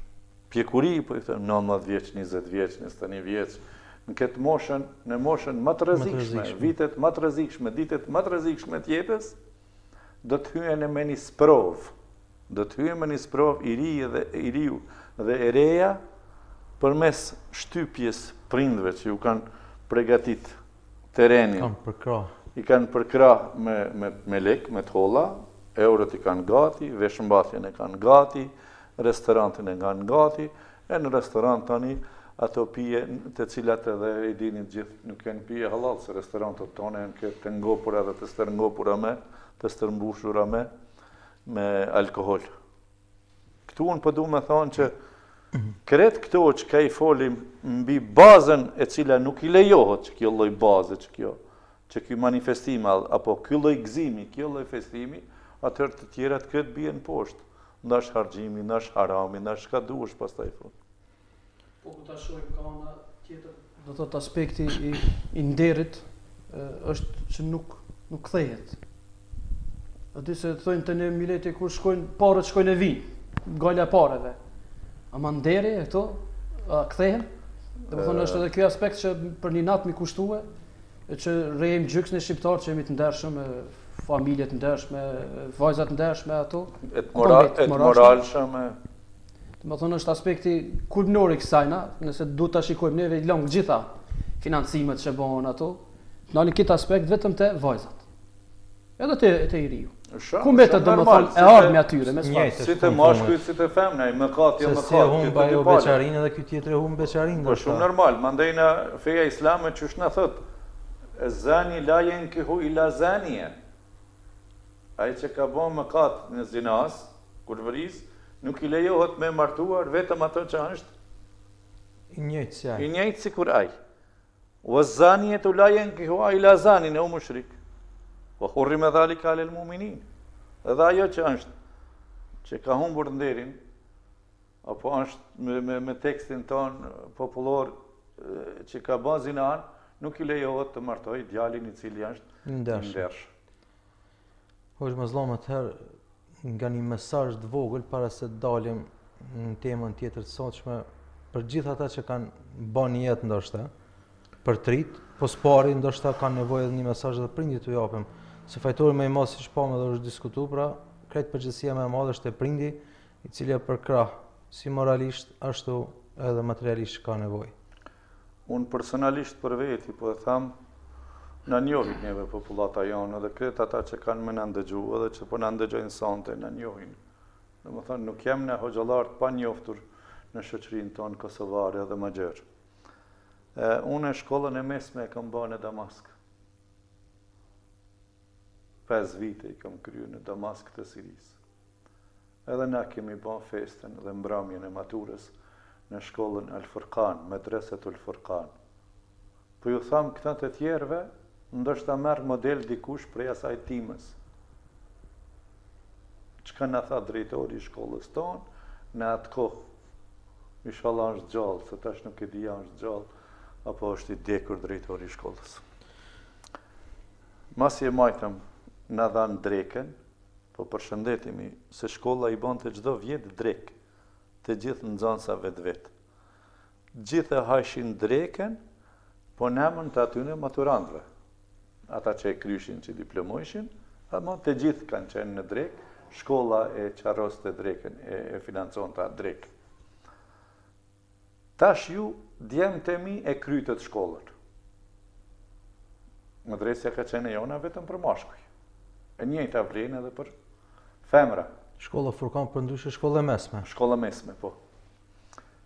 Pjekuri, po i thëmë 19 vjeç, 20 vjeç, 21 vjeç, në këtë moshën, në moshën më të rrezikshme, vitet më të rrezikshme, ditët më të rrezikshme të jetës, do të hyen me një sprov. Do të hyen me një sprov i riu dhe e reja përmes shtypjes prindve që ju kanë përgatit terenin. I kanë përkrah me lek, me tolla, eurot i kanë gati, veshmbathjen e kanë gati, restorantin e kanë gati, e në restorant tani ato pije të cilat edhe i dini gjithë nuk janë pije halal, se restorantët tonë janë të ngopura dhe të stërngopura të stërmbushura me alkohol. Këtu unë përdu me thonë që kretë këto që ka i folim mbi bazën e cila nuk i lejohet që kjo lloj bazë, që kjo manifestimi, apo kjo lloj gëzimi, kjo lloj festimi, atër të tjerat këtë bien poshtë. Ndash harxhimi, ndash harami, ndash ka duhesh pastaj thot. Po ku ta shohim ka ana tjetër, do thot aspekti i nderit është që nuk kthehet. Aty se thonë të ne mileti kur shkojnë parët shkojnë e vinë, gala pareve. Ama nderi e këto kthehen? Do të thonë është edhe ky aspekt që për një natë mi kushtue, që rrejmë gjyks në shqiptar që jemi të ndershëm, familje të ndershme, vajza të ndershme ato. Et moralshëm. Do të thonë është aspekti kulminor i kësajna, nëse duhet ta shikojmë neve lang gjitha financimet që bëhen ato, ndani këtë aspekt vetëm te vajzat. Edhe te i riu. Ku mbetet domethënë e ardhmë atyre me sfat. Si të mashkujt, si të femna, i mëkat, jo mëkat. Se humba jo beçarinë edhe ky tjetri humb beçarinë. Po shumë normal, mandejna feja islame çush na thot, zani la yankihu ila zaniya. Ai që ka bën mëkat në zinas, kur vëris, nuk i lejohet me martuar vetëm ato që është i njëjtë si ai. I njëjtë sikur ai. Wa zaniyatu la yankihu ila zanin aw mushrik. Wa hurrima dhalika alal mu'minin. Edhe ajo që është që ka humbur nderin, apo është me tekstin ton popullor që ka bën zinan, nuk i lejohet të martojë djalin i cili është i ndershëm. Hoxh Mazllam, atëherë nga një mesazh të vogël para se të dalim në temën tjetër të sotshme, për gjithë ata që kanë bën një jetë ndoshta për trit, po spari ndoshta kanë nevojë edhe një mesazh edhe prindit t'u japim. Se fajtori më i madh siç pamë edhe është diskutuar, pra krejt përgjegjësia më e madhe është e prindi, i cili e përkrah si moralisht ashtu edhe materialisht ka nevojë. Unë personalisht për veti po e tham, na njohin neve popullata jonë, edhe këtë ata që kanë më na ndëgju, edhe që po na ndëgjojnë sonte, na njohin. Domethënë nuk jam në hoxhallar pa njoftur në shoqërinë tonë kosovare edhe magjër. Unë shkollën e mesme e kam bërë në Damask. 5 vite i kam kryer në Damask të Sirisë. Edhe na kemi bërë festën dhe mbrëmjen e maturës në shkollën Al Furqan, Medresetul Furqan. Po ju tham këta të tjerëve, ndoshta merr model dikush prej asaj timës. Çka na tha drejtori i shkollës tonë në atë kohë. Inshallah është gjallë, se tash nuk e di a është gjallë apo është i dekur drejtori i shkollës. Masi e majtëm na dhanë dreken, po përshëndetemi se shkolla i bonte çdo vjet drek, të gjithë nxënësave vetë. Gjithë e hajshin dreken, po në emër të atyne maturantëve. Ata që e kryshin, që diplomojshin, ama të gjithë kanë qenë në drek, shkolla e qaroste dreken, e financon të atë drek. Tash ju, djemët e mi e krytët shkollën. Medresja ka qenë e jona vetëm për mashkuj. E njëjta vlen edhe për femra. Shkolla Furqan përndryshe shkolla e mesme. Shkolla mesme, po.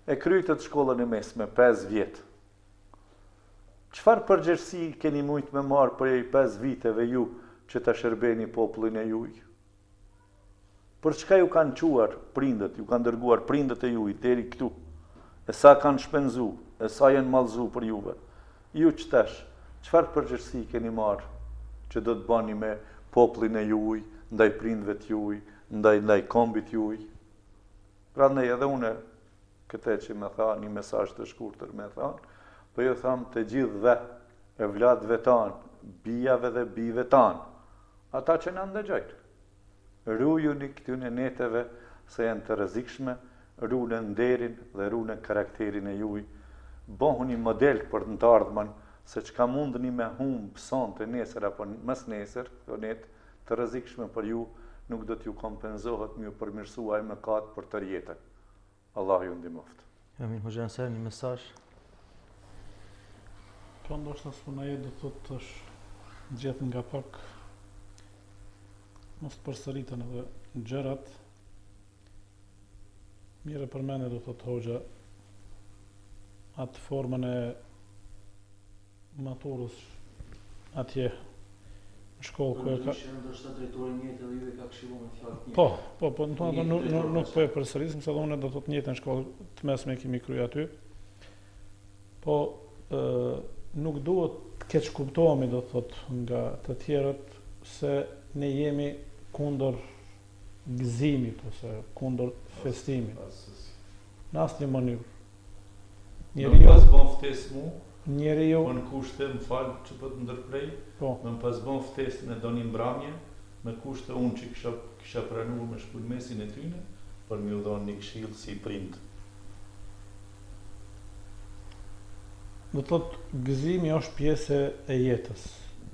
E krytët shkollën e mesme, 5 vjetë. Çfarë përgjegjësi keni mujt me marë për 5 viteve ju që ta shërbeni popullin e juj? Për çka ju kanë quar prindët, ju kanë dërguar prindët e juj deri këtu? E sa kanë shpenzu, e sa janë mallzu për juve? Ju qëtesh, çfarë përgjegjësi keni marë që do të bani me popullin e juj, ndaj prindëve të juj, ndaj kombit juj? Prandaj edhe une, këtë që me tha, një mesazh të shkurtër me thanë, po ju tham të gjithëve e vladëve tanë, bijave dhe bijve tanë, ata që na ndëgjojnë. Rujuni këtyne neteve se janë të rrezikshme, rune nderin dhe rune karakterin e juj. Bëhuni model për në të ardhmen, se çka mundni me humbë sonte nesër apo mes nesër, net të rrezikshme për ju, nuk do t'ju kompenzohet me ju përmirësua e mëkat për tërë jetën. Allah ju ndihmoft. Amin, Hoxha Anser, një mesazh. Ka ndoshta s'puna jetë do thotë është gjetë nga pak mos të përsëriten edhe gjërat. Mire përmene do thotë Hoxha atë formën e maturës atje në shkollë ku e ka... Ndoshta drejtori njëjtë edhe ju e ka këshilluar me fjalë të Po, nuk po e përsërisim, se dhe unë do thotë njëjtën shkollë të mesme kemi kryer aty. Po, nuk duhet të keq kuptohemi do thotë nga të tjerët se ne jemi kundër gëzimit ose kundër festimit. Në asnjë mënyrë. Njeriu pas bon ftesë mu, njeriu po në kushte më fal që po të ndërprej, po, më pas bon ftesën e doni mbrëmje, me kushte unë që kisha pranuar me shpulmesin e tyne, për më u dhon një këshill si prind. do thotë gëzimi është pjesë e jetës.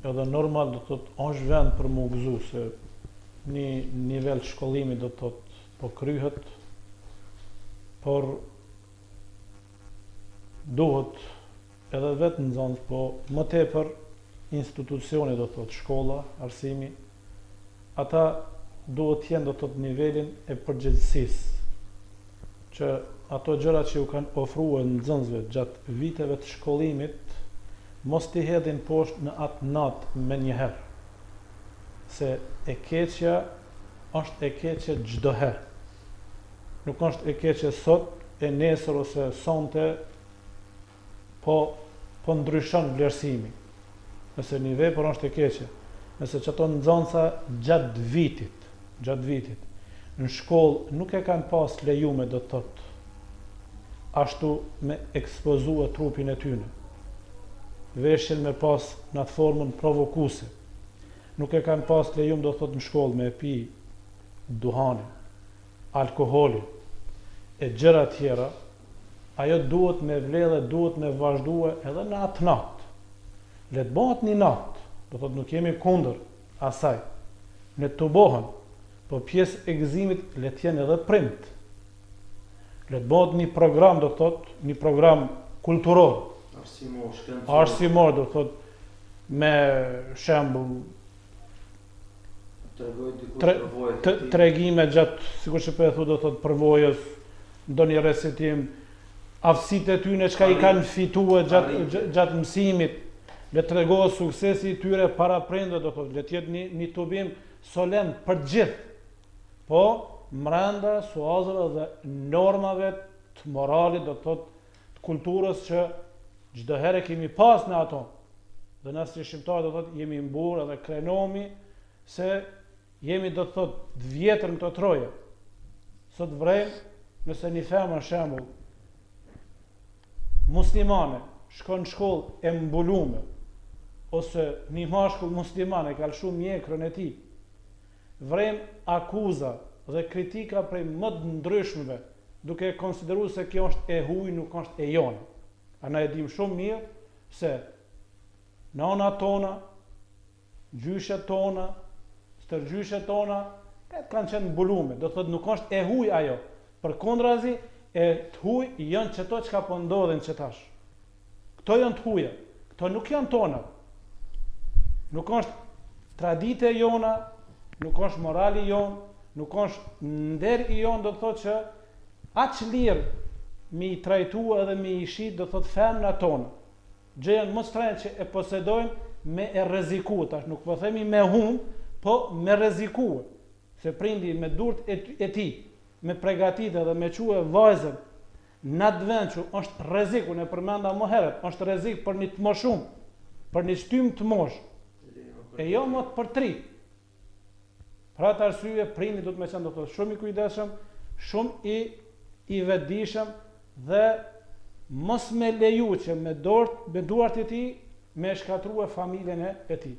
Edhe normal do thotë është vend për mu gëzu se një nivel shkollimi do thotë po kryhet, por duhet edhe vetë nxënës, po më tepër institucioni do thotë shkolla, arsimi, ata duhet të jenë do thotë nivelin e përgjegjësisë, që ato gjëra që ju kanë ofruar nxënësve gjatë viteve të shkollimit mos t'i hedhin poshtë në atë natë me njëherë, se e keqja është e keqja çdo herë. Nuk është e keqja sot, e nesër ose sonte, po ndryshon vlerësimi. Nëse një vepër është e keqja, nëse që ato nxënësa gjatë vitit, në shkollë nuk e kanë pas lejume do të thotë, ashtu me ekspozua trupin e tyne, veshjen me pas në atë formën provokuse, nuk e kanë pas lejume do të thotë në shkollë me pi duhanin, alkoholin, e gjëra tjera, ajo duhet me vledhe, duhet me vazhdue edhe në atë natë. Le të bëhet një natë, do thotë nuk jemi kundër asaj, ne të bëhen, po pjesë e gëzimit le të jenë edhe prind. Le të bëhet një program, do thotë, një program kulturor. Arsimor, do thotë, me shembull tregime gjatë, sikur që po e thu, do thotë, përvojës, ndonjë recitim aftësitë e tyre çka i kanë fituar gjatë mësimit, le të tregohet suksesi i tyre para prindërve, do thotë, le të jetë një tubim solemn për gjithë, po mbrenda suazave dhe normave të moralit, do thotë, të kulturës që çdo herë kemi pas në ato. Dhe na si shqiptarë, do thotë, jemi mburë edhe krenomi se jemi, do thotë, të vjetër në të troje. Sot vrejmë, nëse një femër shembull muslimane shkon në shkollë e mbulume, ose një mashkull muslimane ka lëshu mjekrën e tij, vrejmë akuza dhe kritika prej më të ndryshmëve, duke konsideruar se kjo është e huaj, nuk është e jonë. A na e dim shumë mirë se nana tona, gjyshet tona, stërgjyshet tona, kanë qenë mbulume, do thotë nuk është e huaj ajo. Përkundrazi, e të huaj janë çeto çka po ndodhin çetash. Këto janë të huaja, këto nuk janë tona. Nuk është tradite jona, nuk është morali jon, nuk është nder i jon, do thotë që aq lirë mi trajtua edhe mi ishit, do thotë, femna tona. Gjëjan më shtrenjtë që e posedojnë me e rreziku, tash nuk po themi me hum, po me rreziku. Se prindi me durt e tij, me përgatitë dhe me quë vajzën në atë vend që është rrezik, unë e përmenda më herët, është rrezik për një të moshum, për një shtym të mosh, e jo më për tri. Për atë arsye prindi do të më qenë, do të thotë, shumë i kujdesshëm, shumë i vetëdijshëm dhe mos me leju që me duart e tij me shkatrua familjen e tij.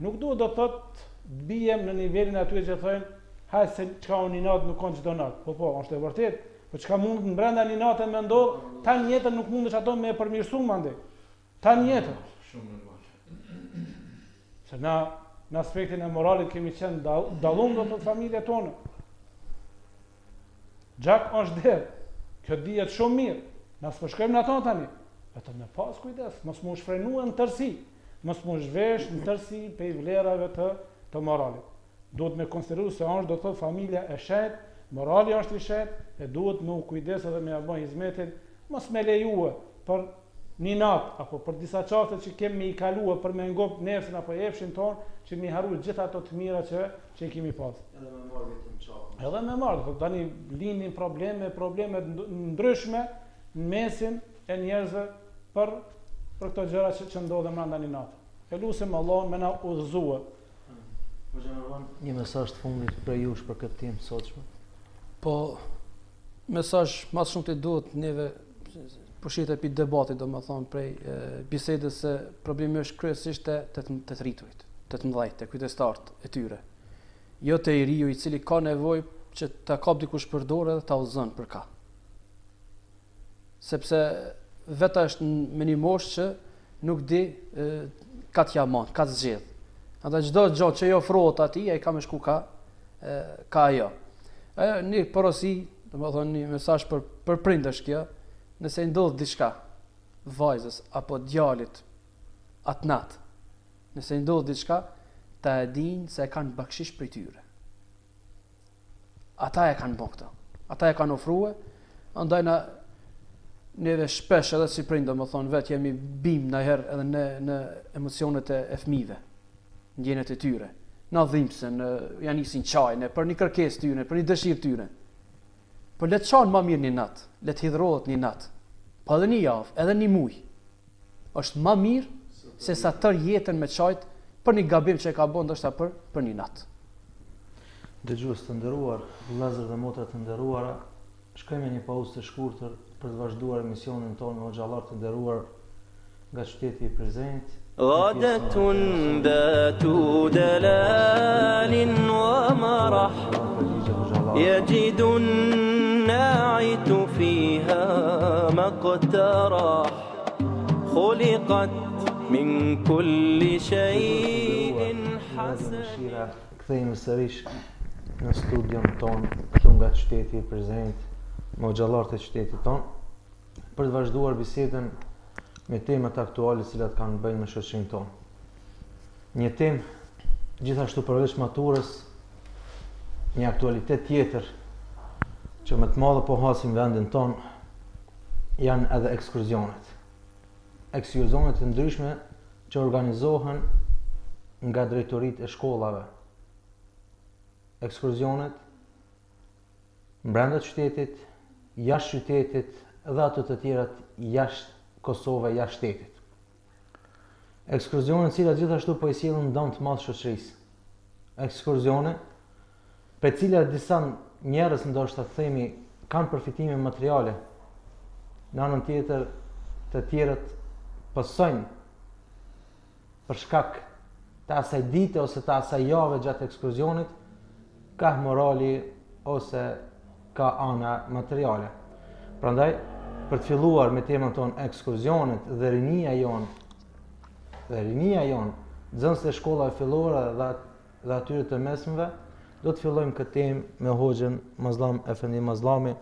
Nuk duhet, do thotë, të bijem në nivelin aty që thonë, hajde se çka unë natë nuk kanë çdo natë. Po, është e vërtet. Po çka mund në brenda një natë me ndodh, tan jetën nuk mundesh ato me e përmirësu mandej. Tan jetën. Shumë normal. Se në aspektin e moralit kemi qenë dallum do të familjet tona. Gjak është der. Kjo dihet shumë mirë. Na s'po shkojmë në ato tani. Vetëm me pas kujdes, mos mu shfrenua në tërsi, mos mu zhvesh në tërsi pe vlerave të moralit. Duhet me konsideru se është, do të thotë, familja e shet, morali është i shet, e duhet me u kujdes edhe me ja bën hizmetin, mos me lejue për një natë, apo për disa qaste që kemi i kalua për me ngop nefsin apo efshin ton, që mi haru gjitha ato të mira që i kemi pas. Edhe me marrë vetëm çapën. Edhe me marrë, tani lindin probleme ndryshme në mesin e njerëzve për këto gjëra që ndodhen brenda një natë. E lutim Allahun me na udhëzue. Një mesazh të fundit për jush për këtë temë sotshme. Po, mesazh më shumë të duhet neve përshite për debatit, do më thonë, prej bisedës se problemi është kryesisht të rriturit, të mëdhejt, të kujdestarët e tyre. Jo të i riu i cili ka nevojë që ta kap dikush për dorë dhe ta udhëzon për ka. Sepse veta është me një moshë që nuk di ka t'ja man, ka të zgjedh. Andaj çdo gjë që i ofrohet atij, ai ka më shku ka ajo. Një porosi, domethënë një mesazh për prindësh kjo, nëse ndodh diçka vajzës apo djalit atë natë, nëse ndodh diçka, ta e dinë se e kanë bakshish për tyre. Ata e kanë bën këto. Ata e kanë ofruar, andaj neve shpesh edhe si prindë, domethënë vetë jemi bim ndajherë edhe në emocionet e fëmijëve, ndjenjat e tyre. Na dhimbsen, ja nisin çajin për një kërkesë tyre, për një dëshirë tyre. Po le të çon më mirë një natë, le të hidhrohet një natë. Po edhe një javë, edhe një muaj. Është më mirë se sa tër jetën me çajt për një gabim që e ka bën ndoshta për një natë. Dëgjues të nderuar, vëllezër dhe motra të nderuara, shkojmë një pauzë të shkurtër për të vazhduar emisionin tonë me xhallar të nderuar nga qyteti i Prizrenit. غدة ذات دلال ومرح يجد الناعت فيها ما اقترح خلقت من كل شيء حسن. Kthehemi sërish në studion ton këtu nga qyteti i Prizrenit, me xhallarët e qytetit ton, për të vazhduar bisedën me temat aktuale cilat kanë bëjnë me shoqërinë tonë. Një temë gjithashtu përveç maturës, një aktualitet tjetër që më të madhe po hasim vendin tonë, janë edhe ekskursionet. Ekskursionet të ndryshme që organizohen nga drejtoritë e shkollave. Ekskursionet brenda qytetit, jashtë qytetit dhe ato të tjerat jashtë Kosovës, jashtë shtetit. Ekskursionet cilat gjithashtu po i sjellin dëm të madh shoqërisë. Ekskursione për cilat disa njerëz ndoshta themi kanë përfitime materiale. Në anën tjetër të tjerët pësojnë për shkak të asaj dite ose të asaj jave gjatë ekskursionit, ka morali ose ka ana materiale. Prandaj, për të filluar me temën tonë ekskursionet dhe rinia jonë, nxënësit e shkollave fillore dhe atyre të mesmeve, do të fillojmë këtë temë me Hoxhën Mazlam Efendi Mazlami.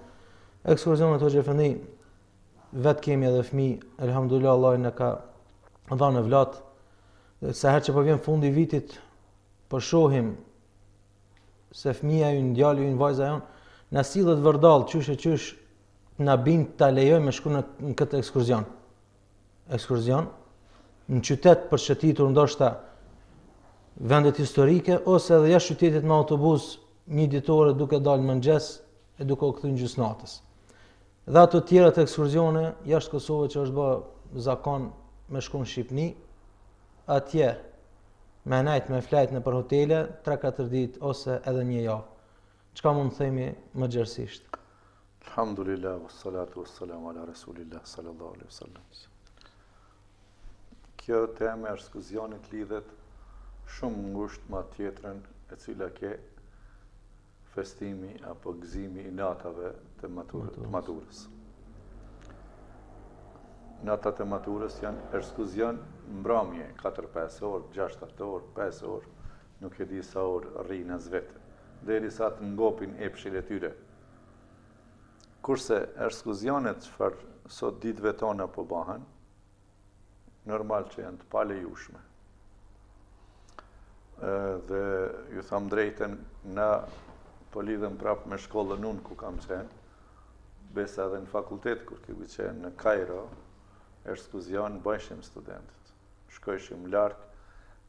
Ekskursionet Hoxhë Efendi, vetë kemi edhe fëmijë, elhamdulillah Allah na ka dhënë vlat. Sa herë që po vjen fundi i vitit, po shohim se fëmia ynë, djali ynë, vajza jon, na sillet vërdall qysh na bind ta lejojmë me shku në këtë ekskursion. Ekskursion në qytet për shëtitur ndoshta vendet historike ose edhe jashtë qytetit me autobus një ditore duke dalë mëngjes e duke u kthyer gjys natës. Dhe ato tjera të ekskursione jashtë Kosovës që është bë zakon me shku në Shqipni, atje me najt me flajt në për hotele 3-4 ditë ose edhe një javë. Çka mund të themi më gjerësisht? Alhamdulillah, wassalatu wassalamu ala rasulillah sallallahu alaihi wasallam. Kjo temë e ekskursionit lidhet shumë ngushtë me tjetrën e cila ke festimi apo gëzimi i natave të maturës. Natat e maturës janë ekskursion mbrëmje, 4-5 orë, 6-7 orë, 5 orë, nuk e di sa orë rrinë as vetë, derisa të ngopin epshin e tyre. Kurse ekskursionet çfarë sot ditëve tona po bëhen, normal që janë të palejushme. Dhe ju tham drejten, na po lidhem prapë me shkollën unë ku kam qenë, besa edhe në fakultet kur kemi qenë në Kairo, ekskursion bëjshim studentët. Shkojshim larg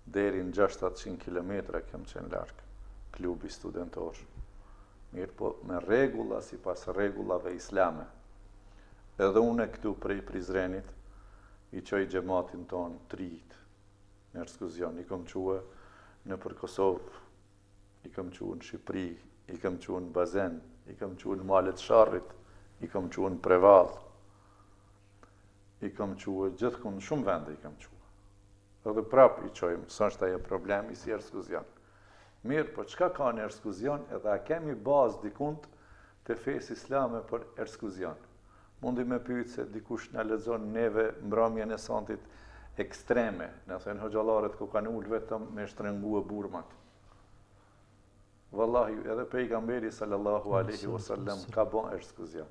deri në 600 kilometra kem qenë larg, klubi studentor. Mirë po me rregulla sipas rregullave islame. Edhe unë këtu prej Prizrenit i çoj xhamatin ton 3 në ekskursion. I kam çuar në për Kosovë, i kam çuar në Shqipëri, i kam çuar në Bazen, i kam çuar në Malet Sharrit, i kam çuar në Prevall. I kam quë gjithkund shumë vende i kam quë. Edhe prap i qojmë, sa është ajo problemi si ekskursion. Mirë, po çka ka në ekskursion edhe a kemi bazë dikund të fesë islame për ekskursion. Mundi me pyet se dikush na lexon neve mbrëmjen e santit ekstreme, na thënë hoxhallarët ku kanë ul vetëm me shtrëngue burmat. Wallahi, edhe pejgamberi sallallahu alaihi wasallam ka bën ekskursion.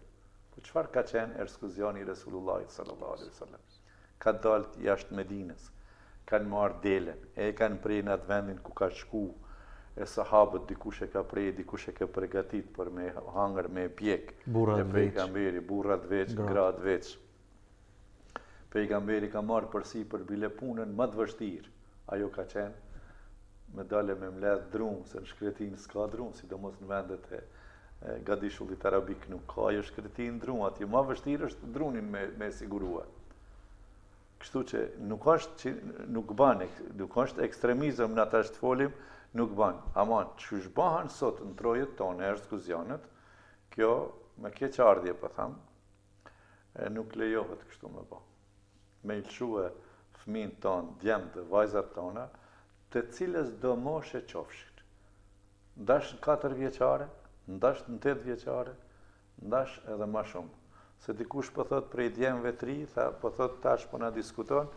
Po çfarë ka qenë ekskursioni i Resulullahit sallallahu alaihi wasallam? Ka dalë jashtë Medinës, kanë marrë delen, e kanë prej në atë vendin ku ka shku, e sahabët dikush e ka prej, dikush e ka përgatit për me hangër, me pjek, e pejgamberi, burrat veç, gratë veç. Pejgamberi ka marrë përsi për bile punën më të vështirë, ajo ka qenë me dale me mledh drumë, se në shkretin s'ka drumë, sidomos në vendet e gadishullit arabik nuk ka, ajo shkretin drumë, atje ma vështirë është drunin me sigurua. Kështu që nuk është ekstremizëm në ata është folim, nuk ban. Aman, që shbahan sot në trojet tonë e ekskursionet, kjo me keqardhje për thamë, nuk lejohet kështu me ba. Me ilshue fëmin tonë, djemë dhe vajzat tona, të cilës do moshe qofshin. Ndash në 4 vjeqare, ndash në 8 vjeqare, ndash edhe ma shumë. Se dikush po thot prej djemve 3, po thot tash po na diskuton,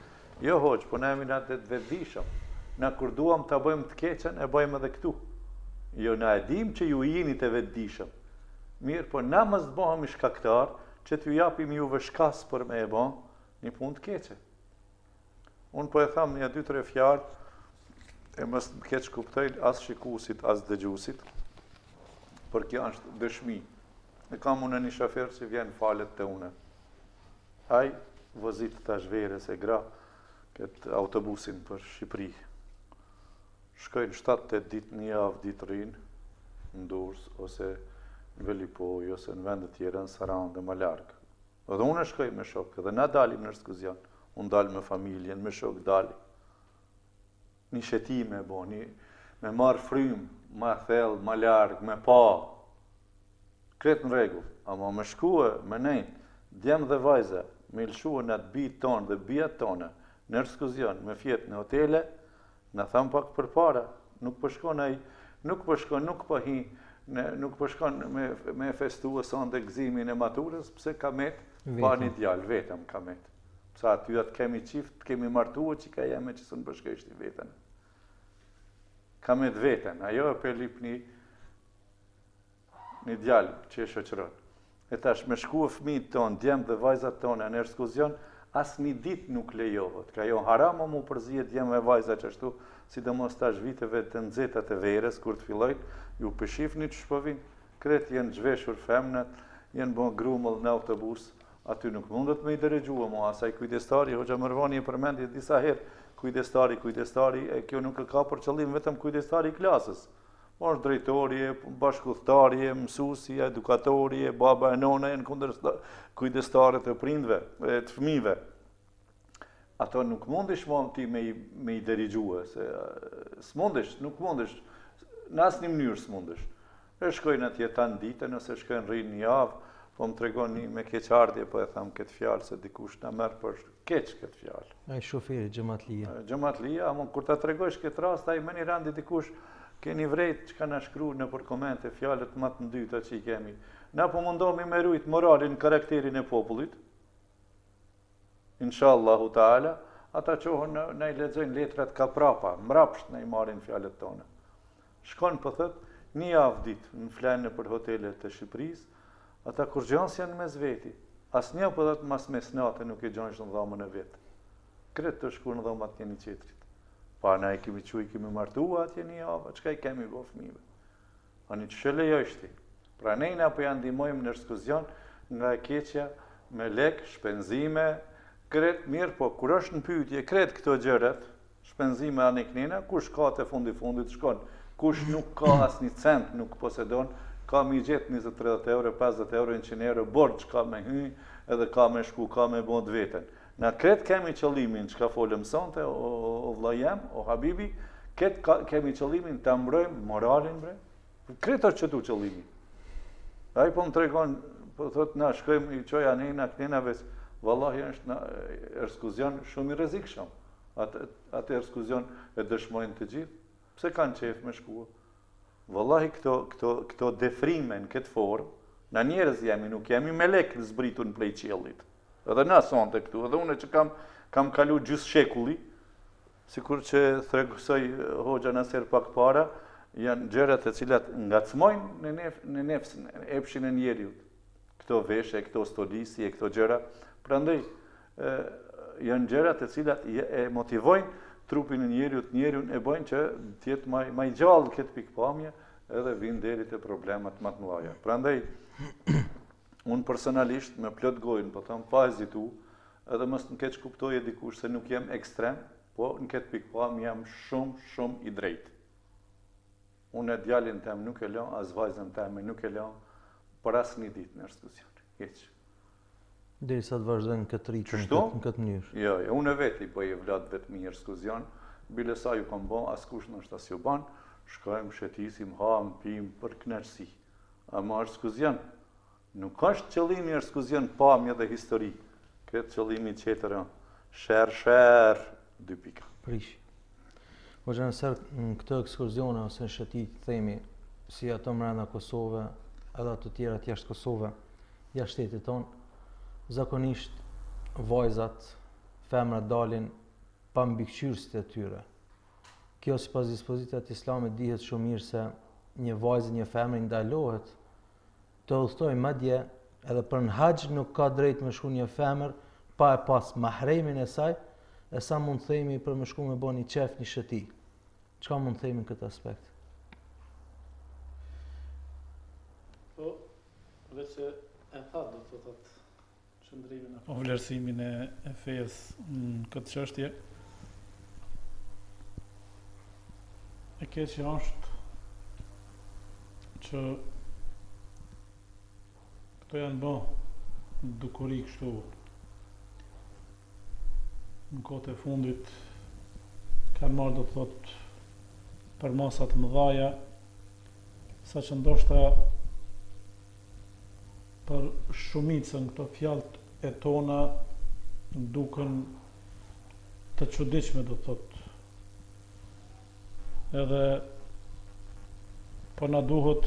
jo hoq, po na jemi na të vetëdijshëm. Na kur duam ta bëjmë të keqen, e bëjmë edhe këtu. Jo na e dim që ju jeni të vetëdijshëm. Mirë, po na mos bëhemi shkaktar që t'ju japim juve shkas për me e bën një punë të keqe. Unë po e tham një 2-3 fjalë, e mos më keq kuptojnë as shikuesit, as dëgjuesit, për kjo është dëshmi. E kam unë një shofer që vjen falet të une. Ai vozit tash verës e gra këtë autobusin për Shqipëri. Shkojnë 7-8 ditë një javë ditë rinë në Durrës ose në Velipoj ose në vendet tjera në Sarandë më largë. Edhe unë shkoj me shok, edhe na dalim në ekskursion. Unë dalë me familjen, me shok dali. Një shetime e bo, me marë frymë, ma thellë, ma largë, me pa. Kretë në regull, ama me shkue, me nejtë, djemë dhe vajze, me lëshue në atë bitë tonë dhe bijat tonë, në ekskursion, me fjetë në hotele, në thamë pak për para, nuk përshkon ai, nuk përshkon me festu e son dhe gëzimin e maturës, pse kamet, pa një djallë, vetëm kamet. Pse aty atë kemi qift, kemi martuë që ka jeme që së në përshkështi vetën. Kamet vetën, ajo e për lip një djallë që e shoqëron. E tash me shku e fëmijët tonë, djemë dhe vajzat tonë në ekskursion, as një dit nuk lejohet. Ka jo haram o mu përzijet djemë e vajzat që ashtu, sidomos tash viteve të nxetat e verës, kur të fillojnë, ju pëshifni që shpovin, kretë jenë zhveshur femnat, jenë bon grumëll në autobus, aty nuk mundet me i dërëgjua mu, asaj kujdestari, hoxha Mërvani e përmendje disa herë, kujdestari, e kjo nuk e ka për qëllim vetëm kujdestari i klasës. Është drejtorje, bashkëudhëtarje, mësuesi, edukatorje, baba e nona e në kundër kujdestare të prindve, të fëmijëve. Ato nuk mundesh ti me i dirigjue, se s'mundesh, nuk mundesh, në asnjë mënyrë s'mundesh. E shkojnë atje tanë ditën, ose shkojnë rrinë një javë, po më tregon një me keqardhje, po e tham këtë fjalë, se dikush na merr për keq këtë fjalë. Ai shoferi Xhamatlia. Xhamatlia, ama kur ta tregosh këtë rast, ai më një randi dikush keni vrejt që ka na shkru në për komente fjalët më të ndyta që i kemi. Na po mundohemi me rujt moralin, karakterin e popullit. Inshallahu ta'ala, ata qohën na i lexojnë letrat ka prapa, mrapsht na i marrin fjalët tona. Shkon po thot, një javë ditë në flanë për hotelet të Shqipërisë, ata kur gjans janë mes veti. Asnjë po thot mas mesnatë nuk e gjonsh në dhomën e vet. Kretë të shkuar në dhomat një qetrit. Pa na e kemi quj, kemi martua atje një javë, qëka i kemi bo fëmijëve? Ani që shëlejështi. Pra nejna po janë ndihmojmë në ekskursion nga e keqja me lek, shpenzime, kret mirë, po kur është në pyetje, kret këto gjërat, shpenzime anë i knina, kush ka të fundit shkon, kush nuk ka as një cent, nuk posedon, ka mi gjetë 20-30 euro, 50 euro, 100 euro, borç ka me hy, edhe ka me shku, ka me bond vetën. Në kretë kemi qëllimin që ka folëm sonte, o vlajem, o habibi, kemi qëllimin të mbrojmë moralin, bre. Kretë është që tu qëllimi. A i po më tregon, po thot, na shkojmë i qoja nejna, kënenave, vallahi është në ekskursion shumë i rrezikshëm. Atë ekskursion e dëshmojnë të gjithë. Pse kanë qef me shkua? Vallahi këto defrime në këtë formë, na njerëz jemi, nuk jemi me lekë zbritur në plej qiellit. Edhe na sonte këtu, edhe une që kam kalu gjysë shekulli, sikur që thregësoj hoxha nëser pak para, janë gjërat e cilat ngacmojnë në nefsin, epshin e njeriut. Këto veshe, këto stolisi, këto gjëra. Prandaj, janë gjërat e cilat e motivojnë trupin e njeriut e bojnë që tjetë maj gjallë këtë pikpamje, edhe vinë deri të problemat më të mëdha. Prandaj, unë personalisht me plot gojnë, po thëmë pa hezitu, edhe mos në keq kuptoje dikush se nuk jem ekstrem, po në këtë pikpam jam shumë i drejtë. Unë e djalin tem nuk e lëm, as vajzën teme nuk e lëm, për asë një ditë në ekskursion. Heq. Deri sa të vazhdojnë këtë ritëm, në këtë mënyrë. Jo, unë e veti po e vlad vetë një ekskursion, bile sa ju kom bon, as kush në shtas ju ban, shkojmë, shetisim, ham, pim, për kënaqësi. Ama ekskursion, nuk është qëllimi ekskursion pamje dhe histori. Këtë qëllimi qëtër, shër, 2 pika. Prish. Po që nësër në këtë ekskursione ose në shëtit, themi, si ato mrenda Kosove, edhe ato tjera jashtë Kosove, jashtë shtetit tonë, zakonisht vajzat, femrat dalin pa mbikëqyrësit e tyre. Kjo si pas dispozitat islamit dihet shumë mirë se një vajzë, një femër ndalohet të udhëtoj madje edhe për në haxh nuk ka drejt me shku një femër pa e pas mahremin e saj, e sa mund të themi për me shku me bo një qef, një shëti. Çka mund të themi në këtë aspekt? Po, vetë që e tha do të thotë qëndrimin apo vlerësimin e fejës në këtë çështje. E keqja është që këto janë bë dukuri kështu në kohët e fundit, kanë marrë do të thotë për masa të mëdhaja, saqë ndoshta për shumicën këto fjalët e tona duken të çuditshme, do të thotë. Edhe po na duhet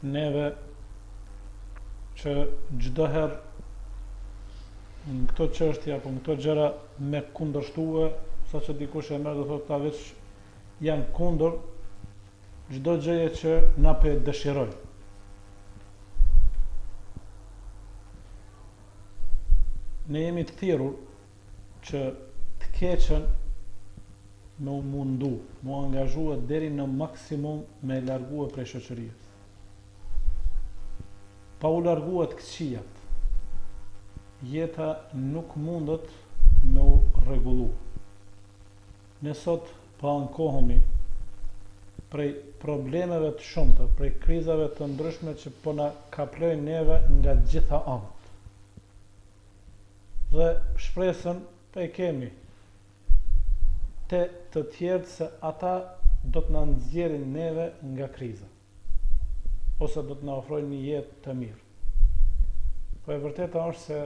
neve që çdo herë në këto çështje apo në këto gjëra me kundërshtue, saqë dikush e merr do thotë ta veç janë kundër çdo gjëje që na pe dëshiroj. Ne jemi të thirrur që të keqen me u mundu, me angazhua deri në maksimum me largue prej shoqërisë. Pa u largua të këqijat, jeta nuk mundet me u rregullu. Ne sot pa ankohemi prej problemeve të shumta, prej krizave të ndryshme që po na kaplojnë neve nga gjitha anët. Dhe shpresën pe kemi te të tjerë se ata do të na nxjerrin neve nga kriza, ose do të na ofrojnë një jetë të mirë. Po e vërteta është se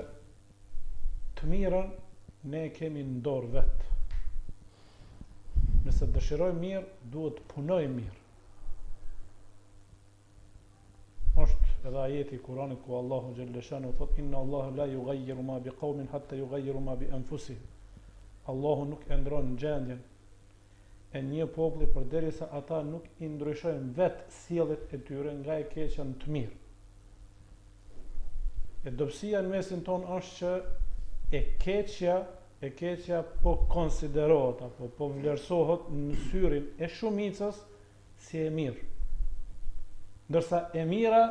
të mirën ne e kemi në dorë vetë. Nëse dëshirojmë mirë, duhet të punojmë mirë. Është edhe ajeti i Kuranit ku Allahu xhalla shanu thot inna Allahu la yughayyiru ma biqaumin hatta yughayyiru ma bi anfusihim. Allahu nuk e ndron gjendjen e një populli përderisa ata nuk i ndryshojnë vetë sjelljet e tyre nga e keqja në të mirë. E dobësia në mesin ton është që e keqja po konsiderohet apo po vlerësohet në syrin e shumicës si e mirë. Ndërsa e mira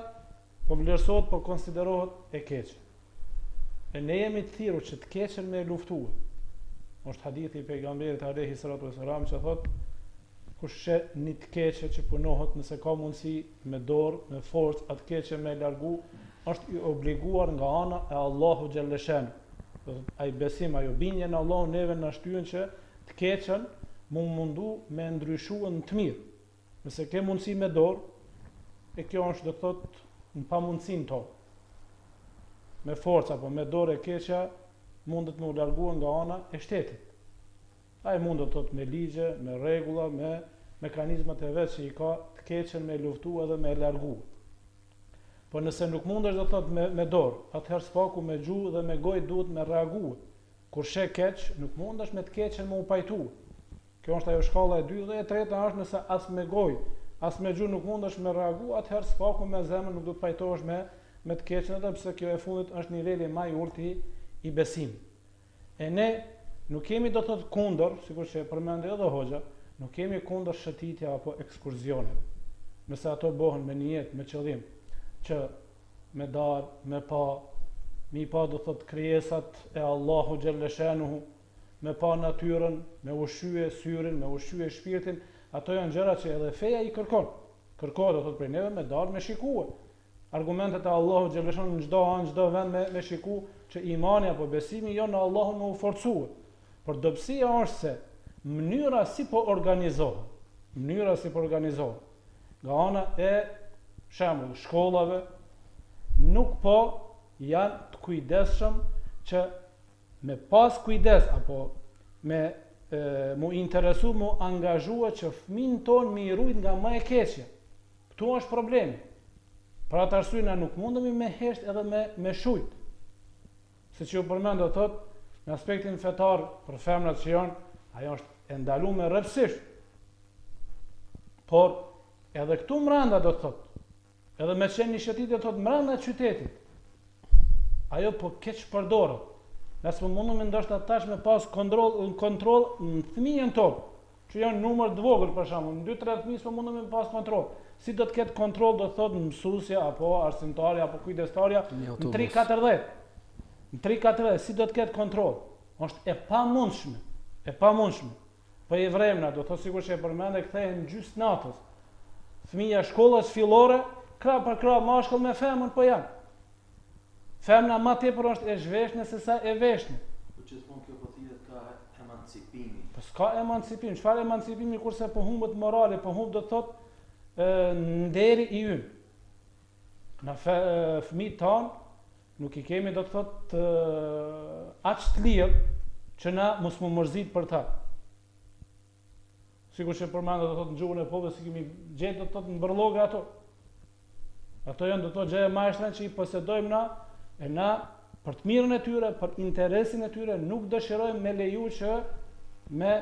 po vlerësohet, po konsiderohet e keqja. E ne jemi të thirrur që të keqen me luftuar. Është hadithi i pejgamberit alayhi salatu wasalam që thot kush she një të keqe që punohet, nëse ka mundësi me dorë, me forcë atë keqe me largu, është i obliguar nga ana e Allahu xhalla shan. Ai besim, ajo bindje në Allahu neve na shtyen që të keqen mundu me ndryshuar në të mirë. Nëse ke mundësi me dorë, e kjo është do të thotë në pamundësinë tonë. Me forcë apo me dorë e keqja mundet me u largua nga ana e shtetit. Ai mundet thot me ligje, me rregulla, me mekanizmat e vet që i ka të keqen me luftu edhe me largu. Po nëse nuk mundesh do thot me dorë, atëherë spaku me gjuhë dhe me gojë duhet me reaguar. Kur she keq, nuk mundesh me të keqen me u pajtu. Kjo është ajo shkalla e dytë, dhe e treta është nëse as me gojë, as me gjuhë nuk mundesh me reaguar, atëherë spaku me zemër nuk do të pajtohesh me të keqen, edhe pse kjo e fundit është niveli më i ulët i besim. E ne nuk kemi do të thotë kundër, sikur që përmendi edhe hoxha, nuk kemi kundër shëtitja apo ekskurzioneve. Nëse ato bëhen me niyet, me qëllim që me dar, me pa, mi pa do thotë krijesat e Allahu xhalla shanuhu, me pa natyrën, me ushqye syrin, me ushqye shpirtin, ato janë gjëra që edhe feja i kërkon. Kërkohet do thotë prej neve me dar, me shikuar. Argumentet e Allahu xhalla shanuhu në çdo anë, çdo vend me shiku që imani apo besimi jo në Allahun më u forcuar. Por dobësia është se mënyra si po organizohet, nga ana e shembull shkollave nuk po janë të kujdesshëm që me pas kujdes apo me mu interesu, mu angazhua që fëmin ton me i rujt nga më e keqja. Këtu është problemi. Për atë arsye na nuk mundemi me hesht edhe me shujt. Se që ju përmend do thot, në aspektin fetar për femrat që janë, ajo është e ndaluar rrepsisht. Por edhe këtu mbranda do thot, edhe me qenë një shëtitje thot mbranda qytetit, ajo po keq përdoret. Nëse po mundemi ndoshta tash me pas kontroll në fëmijën tonë, që janë numër të vogël për shembull, në 2-3 fëmijë po mundemi me pas kontroll. Si do të ketë kontroll do thot mësuesja apo arsimtarja apo kujdestarja në 3-4. në 3-4 si do të ketë kontrol? Është e pamundshme, Po i vremna, do thotë sikur që e përmendë kthehen gjys natës. Fëmija shkollës fillore, krah për krah mashkull me femën po janë. Femna më tepër është e zhveshme se sa e veshme. Po gjithmonë kjo po thihet ka emancipimi. Po s'ka emancipim, çfarë emancipimi kurse po humbet morale, po humb do thotë nderi i ynë. Na fëmijët tanë nuk i kemi do të thotë aq të lirë që na mos mu mërzit për ta. Sikur që përmendë do thotë në gjuhën e popullit si kemi gjetë do thotë në bërllogë ato. Ato janë do thotë gjëja majshtran që i posedojmë na, e na për të mirën e tyre, për interesin e tyre nuk dëshirojmë me leju që me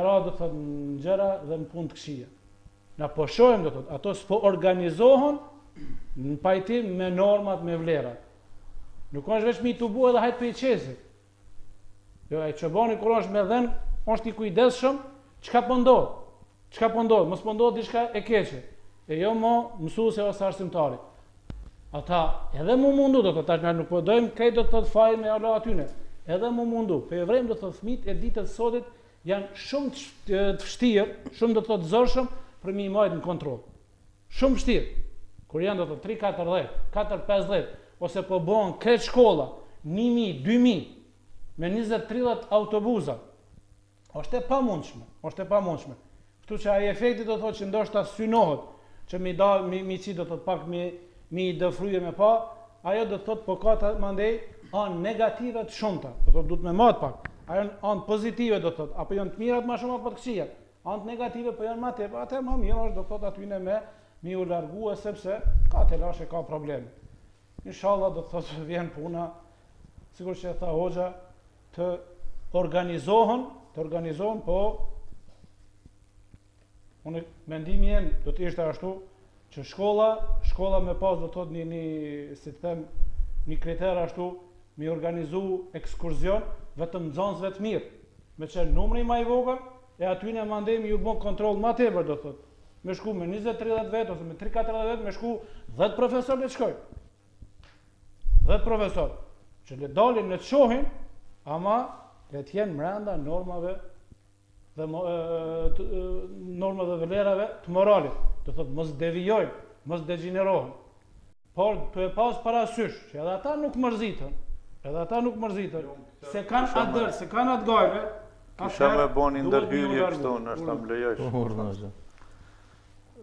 ra do thotë në gjëra dhe në punë të këqija. Na po shohim do thotë ato s'po organizohen në pajtim me normat, me vlerat. Nuk është vetëm i tubu edhe hajt për i qesit. Jo, ai çobani kur është me dhën, është i kujdesshëm. Çka po ndodh? Mos po ndodh diçka e keqe. E jo mo mësuese ose arsimtari. Ata edhe mu mundu do të tash na nuk po dojmë këtë do të thotë faj me Allah atyne. Edhe mu mundu. Po e vrem do të thotë fëmijët e ditës sotit janë shumë të vështirë, shumë do të thotë zorshëm për mi majtë në kontroll. Shumë vështirë. Kur janë do të thotë 3-14, 4-50 ose po bëhen kreç shkolla, 1000, 2000 me 20-30 autobusa. Është e pamundshme. Kështu që ai efekti do thotë që ndoshta synohet, që mi do thotë pak mi dëfryje me pa, ajo do thotë po ka të mandej anë negative të shumta. Do thotë duhet me mat pak. Ajo anë pozitive do thotë, apo janë të mirat më shumë apo të këqija. Anë negative po janë më tepër, atë më mirë është do thotë atyne me u largue sepse ka të lashe ka probleme. Inshallah do thotë vjen puna, sikur që tha hoxha, të organizohen, po unë mendimi jem do të ishte ashtu që shkolla me pas do të thot një kriter ashtu mi organizu ekskurzion vetëm nxënësve të mirë, me që numri më i vogël e atyne mandemi ju bën kontroll më tepër do thot. Me shku me 20-30 vet ose me 3-40 vet, me shku 10 profesor le të shkoj. 10 profesor që le dalin le të shohin, ama le të jenë brenda normave dhe normave dhe vlerave të moralit. Do thotë mos devijojnë, mos degenerohen. Por të e pas parasysh që edhe ata nuk mërzitën, se kanë atë se kanë atë gajve. Kisha me boni ndërhyrje kështu, nështë më lejojsh.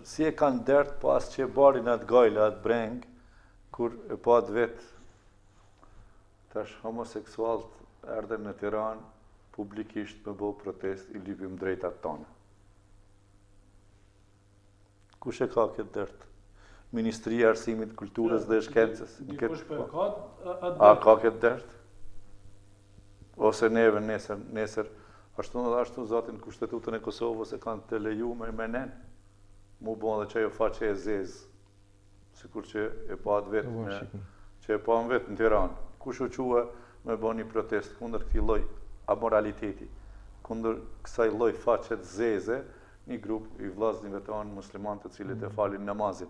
Si e kanë dert pas që e barin atë gajle, atë breng, kur e pa atë vetë tash homoseksualt erdhen në Tiranë, publikisht me bëu protest, i lypim drejtat tona. Kush e ka këtë dert? Ministria e Arsimit, Kulturës dhe Shkencës. Dikush po ka atë dert. A ka këtë dert? Ose neve nesër ashtu edhe ashtu zotin Kushtetutën e Kosovës e kanë të leju me menen. Mu bon dhe që ajo faqe e zezë, sikur që e pa atë vetë që e pa në vetë në Tiranë. Kush u qua me bo një protest kundër këtij lloj amoraliteti, kundër kësaj lloj faqet zeze, një grup i vllaznive tanë musliman të cilët e falin namazin.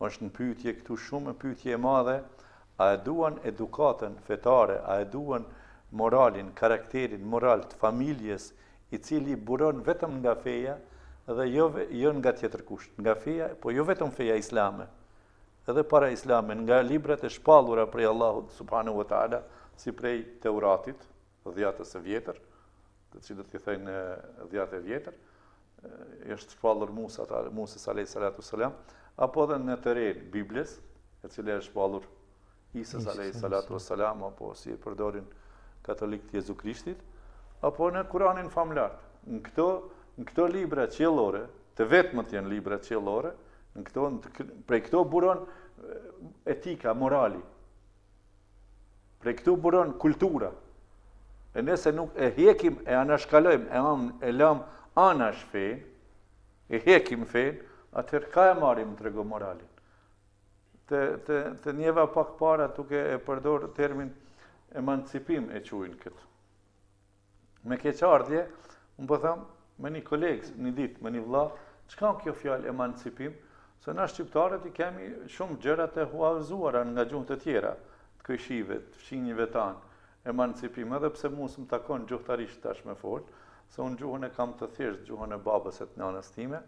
Është në pyetje këtu shumë pyetje e madhe, a e duan edukatën fetare, a e duan moralin, karakterin moral të familjes, i cili buron vetëm nga feja dhe jo nga tjetër kusht, nga feja, po jo vetëm feja islame, edhe para islame, nga librat e shpallura prej Allahut subhanahu wa taala, si prej Teuratit, dhjatës e vjetër, të cilët i thënë dhjatë e vjetër, është shpallur Musa alayhi salatu selam, apo edhe në terren Biblës, e cila është shpallur Isa alayhi salatu selam, apo si e përdorin katolikët Jezu Krishtit, apo në Kur'anin famlar. Në këto libra qiellore, të vetmët janë libra qiellore, prej këto buron etika, morali. Prej këtu buron kultura. E nëse nuk e hekim, e anashkalojmë, e lam anash fen, e hekim fen, atëherë ka e marim të rego moralin. Të njeva pak para tuke e përdor termin emancipim e quajnë këtë. Me keqardhje, unë po tham me një kolegë, një ditë, me një vlla, çka kjo fjalë emancipim? Se na shqiptarët i kemi shumë gjëra të huazuara nga gjuhë të tjera. të këshive, të fqinjive tanë, emancipim, edhe pse mu së më takon gjuhtarisht tash me folë, se unë gjuhën e kam të thjesht, gjuhën e babës e të nanës time,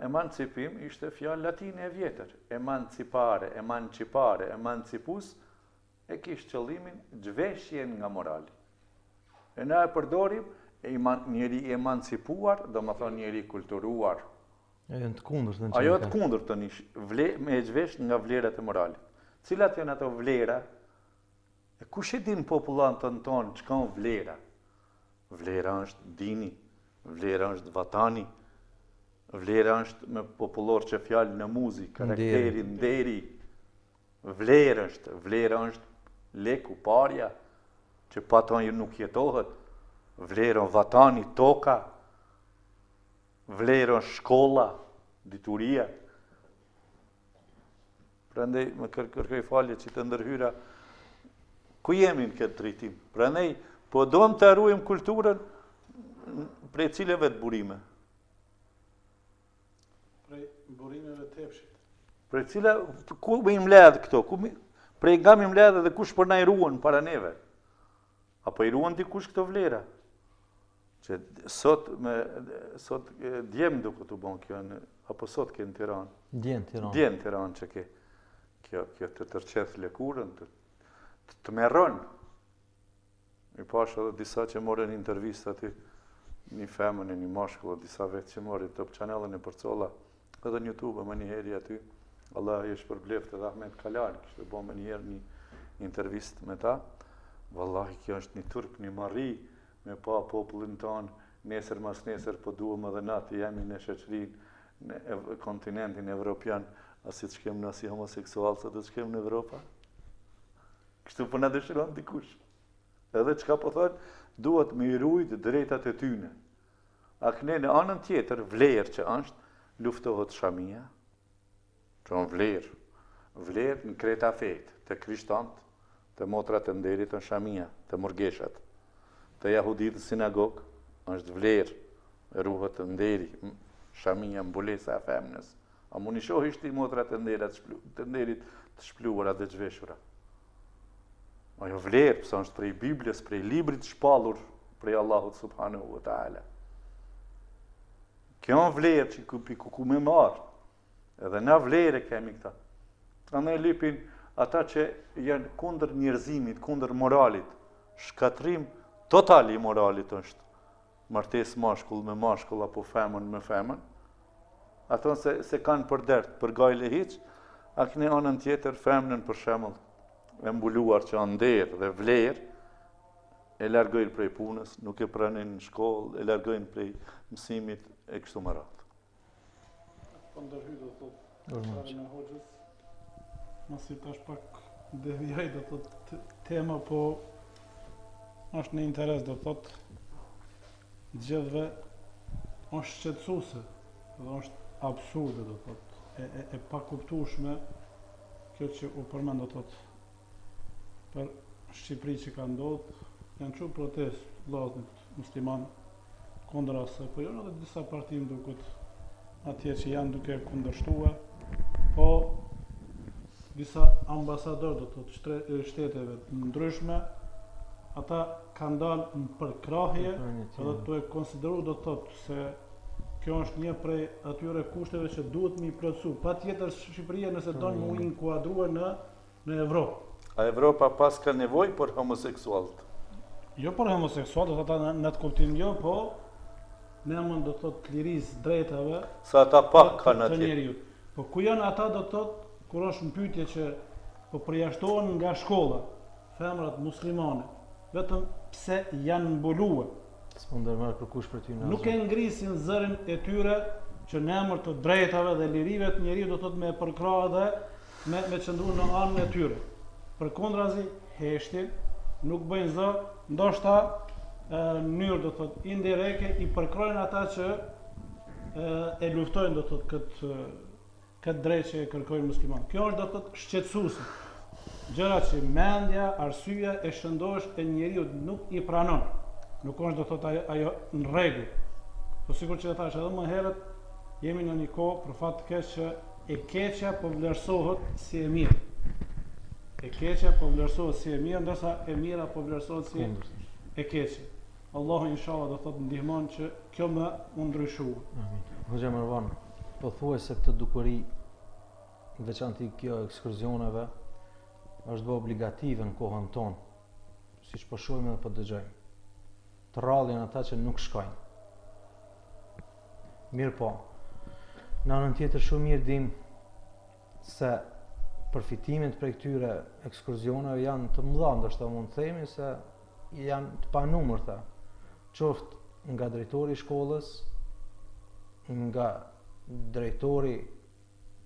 emancipim ishte fjalë latine e vjetër, emancipare, emancipus, e kishtë qëllimin gjveshjen nga morali. E na e përdorim, njeri emancipuar, do më thonë njeri kulturuar. Ajo të kundërt në Ajo të kundërt të me gjvesh nga vlerat e moralit. Cilat janë ato vlera? E kush e din popullantën tonë që kanë vlera? Vlera është dini, vlera është vatani, vlera është me popullor që fjalë në muzik, karakteri, nderi. Vlera është leku, parja, që pa tonë nuk jetohet. Vlera vatani, toka. Vlera shkolla, dituria. Prandaj më kërkoj falje që të ndërhyra ku jemi në këtë drejtim. Prandaj po doim të ruajmë kulturën prej cilëve të burime. Prej burimeve të epshit. Prej cila ku më mbledh këto? Prej nga më mbledh dhe kush po na i ruan para neve? Apo i ruan dikush këto vlera? Që sot djem duke të bon kjo, apo sot ke në Tiranë? Djen Tiranë që ke kjo të tërqeth lëkurën, të merron. I pash edhe disa që morën intervista aty, një femën e një mashkull, disa vetë që morën Top Channelën e Përcolla, edhe në YouTube më njëheri aty, Allah i shpërbleft edhe Ahmet Kalan, kështë bo më njëherë një intervist me ta. Wallahi, kjo është një turp, një marri, me pa popullin tonë, nesër mas nesër, po duhem edhe na të jemi në shoqërinë në kontinentin evropian, asi të shkem në si homoseksual, sa të shkem në Evropa. Kështu po na dëshiron dikush. Edhe çka po thonë, duhet me i rujt drejtat e tyne. A këne në anën tjetër, vlerë që është, luftohet shamia, që në vlerë në kreta fejt, të krishtant, të motrat e nderit në shamia, të murgeshat, të jahudit të sinagog, është vlerë, e ruhet të nderi, shamia, mbulesa e femnës. A mu një shoh ishti motrat e nderit të shpluara dhe gjveshura. Ajo vlerë, pësa është prej Biblës, prej librit shpallur, prej Allahut subhanahu wa ta'ala. Kjo në vlerë që ku me marë, edhe na vlerë kemi këta. Pra ne lipin ata që janë kundër njerëzimit, kundër moralit, shkatrim total i moralit është. Martes mashkull me mashkull apo femën me femën. Ato se kanë për dert, për gajle hiq, a këne anën tjetër femnën për shemëll, e mbuluar që anë nderë dhe vlerë, e largojnë prej punës, nuk e pranin në shkollë, e largojnë prej mësimit e kështu më radhë. Po ndërhy do thotë, me hoxhës, masi tash pak devijaj do thotë tema, po është në interes do thotë gjithve, është shqetësuese, dhe është absurde do thotë, e pa kuptueshme kjo që u përmend do thotë për Shqipëri që ka ndodhur, janë çu protest vllazërit musliman kundër asaj, po jo edhe disa parti më duket atje që janë duke kundërshtuar, po disa ambasador do thotë shteteve ndryshme, ata kanë dalë në përkrahje, edhe të e konsideru do thotë se kjo është një prej atyre kushteve që duhet mi plotësu. Patjetër Shqipëria nëse don mu inkuadrua në Evropë. A Evropa pas ka nevojë për homoseksualët? Jo për homoseksualët, ata në të kuptim jo, po në emën do thotë lirisë drejtave. Sa ata pak kanë atje. Po ku janë ata do thotë kur është në pyetje që po përjashtohen nga shkolla femrat muslimane, vetëm pse janë mbuluar. S'po ndërmarr kërkush për ty në nuk e ngrisin zërin e tyre që në emër të drejtave dhe lirive të njeriu do thotë me përkrah dhe me qëndru në anën e tyre. Përkundrazi heshtin, nuk bëjnë zë, ndoshta në mënyrë do thotë indireke i përkrojnë ata që e luftojnë do thotë këtë drejtë që e kërkojnë musliman. Kjo është do thotë shqetësuese. Gjëra që mendja, arsyeja e shëndosh e njeriu nuk i pranon. Nuk është do thotë ajo në rregull. Po sikur që thash edhe më herët, jemi në një kohë për fat të keq që e keqja po vlerësohet si e mirë. e keqe po vlerësohet si e mirë, ndërsa e mira po vlerësohet si e keqe. Allahu inshallah do thotë ndihmon që kjo më u ndryshua. Amin. Hoxha Marwan, po thuaj se këtë dukuri, veçanti kjo ekskursioneve, është bë obligative në kohën tonë, siç po shohim edhe po dëgjojmë. Të rrallin ata që nuk shkojnë. Mirë po, në anën tjetër shumë mirë dim se përfitimet prej këtyre ekskursioneve janë të mëdha, ndoshta mund të themi se janë të panumërta, qoftë nga drejtori i shkollës, nga drejtori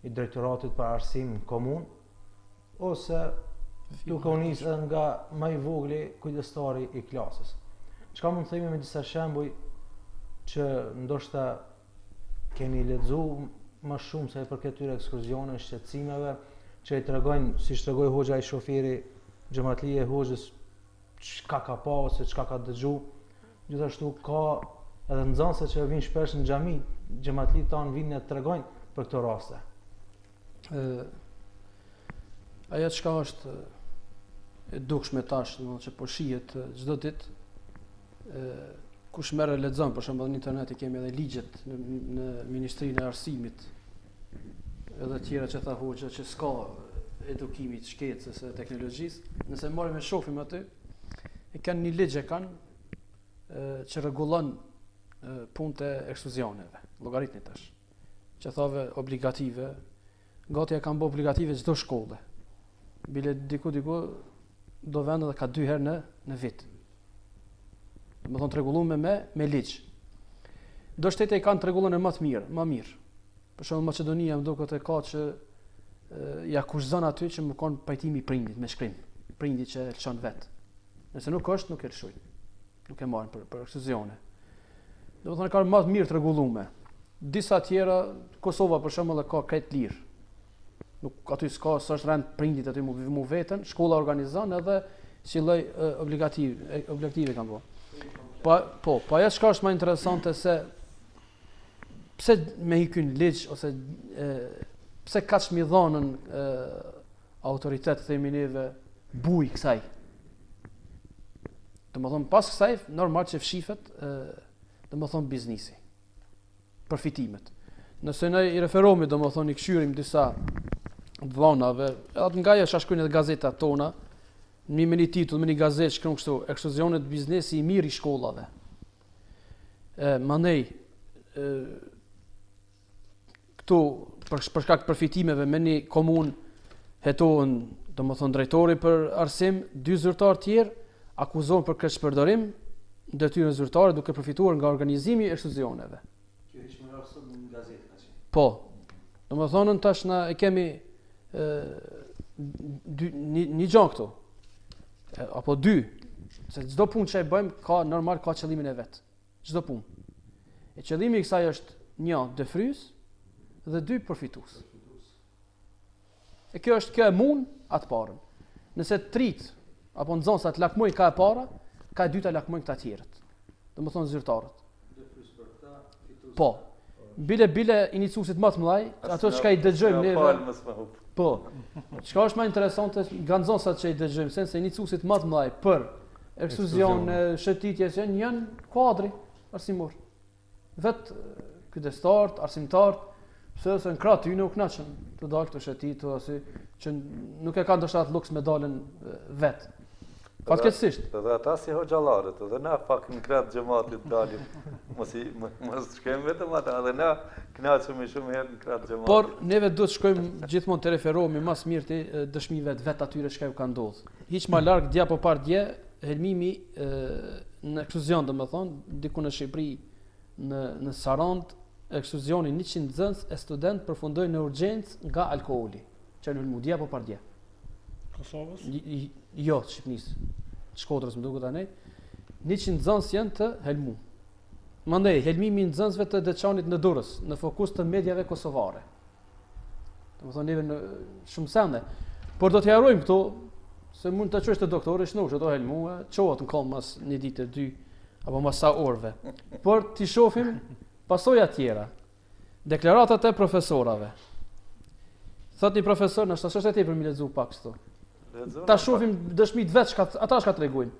i drejtoratit për arsim komun, ose duke u nisë nga më i vogli kujdestari i klasës. Çka mund të themi me disa shembuj që ndoshta kemi lexuar më shumë sa i përket këtyre ekskursioneve, shqetësimeve, që i tregojnë, siç tregoi hoxha i shoferi xhamatlie hoxhës, çka ka pa ose çka ka dëgju. Gjithashtu ka edhe nxënëse që vinë shpesh në xhami, xhamatlit tanë vinë të tregojnë për këto raste. Ajo çka është e dukshme tash, domethënë që po shihet çdo ditë, kush merr e lexon, për shembull në internet i kemi edhe ligjet në Ministrinë e Arsimit, edhe tjera që tha hoxha që s'ka edukimit, shkencës e teknologjisë. Nëse marrim e shohim aty, e kanë një ligj që rregullon punët e ekskursioneve, llogaritni tash. Që thave obligative, gati e kanë bë obligative çdo shkolle. Bile diku do vend edhe ka 2 herë në vit. Do të thonë rregulluar me ligj. Do shtete i kanë rregullën më të mirë, më mirë. Për shembull Maqedonia më duket e ka që ja kushton aty që më kon pajtimi i prindit me shkrim. Prindi që e lëshon vet. Nëse nuk është, nuk e lëshojnë. Nuk e marrin për ekskursione. Do të thonë kanë më të mirë të rregulluar. Disa tjera, Kosova për shembull e ka krejt lirë. Nuk aty s'ka, s'është rend prindit aty mu veten, shkolla organizon edhe si lloj obligative kanë bërë. Po ajo çka është më interesante se pse me hikyn ligj ose pse kaq mi dhonën autoritet themi neve buj kësaj. Domethënë pas kësaj normal që fshifet domethënë biznesi. Përfitimet. Nëse ne i referohemi domethënë i këshyrim disa dhonave, atë nga ajo shashkruajnë edhe gazetat tona, me një titull, me një gazetë shkruan kështu, ekskursionet biznesi i mirë i shkollave. Mandej këtu për shkak të përfitimeve me një komunë hetohen, domethënë drejtori për arsim, 2 zyrtar tjerë akuzohen për keqpërdorim detyrën e zyrtarit duke përfituar nga organizimi i ekskursioneve. Kjo hiç më rastën në gazetë ka qenë. Po. Domethënë tash na e kemi një gjë këtu. Apo 2. Se çdo punë që e bëjmë ka qëllimin e vet. Çdo punë. E qëllimi i kësaj është 1 defrys dhe 2 përfitues. E kjo e mund atë parën. Nëse trit apo nxënësa të lakmoj ka e para, ka e dyta lakmojnë këta tjerët. Domethënë zyrtarët. Defrys për këta, fitues. Po. Bile inicuesit më të mëdhaj, ato çka i dëgjojmë neve. Po. Çka është më interesante nga nxënësat që i dëgjojmë, se inicuesit më të mëdhaj për ekskursion, shëtitje që janë kuadri arsimor. Vet kujdestar, arsimtar, pse në krah ty nuk kënaqen të dalë të shëtit ose që nuk e kanë doshat luks me dalën vet. Fatkeqësisht. Edhe ata si hoxhallarët, edhe na pak në krah xhamatit dalim. Mos shkojmë vetëm ata, edhe na kënaqemi shumë herë në krah xhamatit. Por neve duhet shkojmë gjithmonë të referohemi më së miri te dëshmive të vet atyre çka u ka ndodhur. Hiç më larg dia po par dje helmimi në ekskursion, domethënë diku në Shqipëri në Sarand, ekskursioni 100 nxënës e student përfundoi në urgjencë nga alkooli. Që në dia po par dje. Kosovës? Jo, Shqipërisë. Shkodrës më duket tani. 100 nxënës janë të helmu. Mandej helmimi i nxënësve të Deçanit në Durrës, në fokus të mediave kosovare. Domethënë neve në shumë sende. Por do t'ja harrojmë këto se mund ta çosh te doktori shnosh ato helmua, çohet në kom mas një ditë 2 apo mas sa orëve. Por ti shohim pasojat tjera. Deklaratat e profesorave. Thot një profesor, në shtasht e tepër mi lexu pak këto. Ta shohim dëshmitë vetë çka ata çka tregojnë.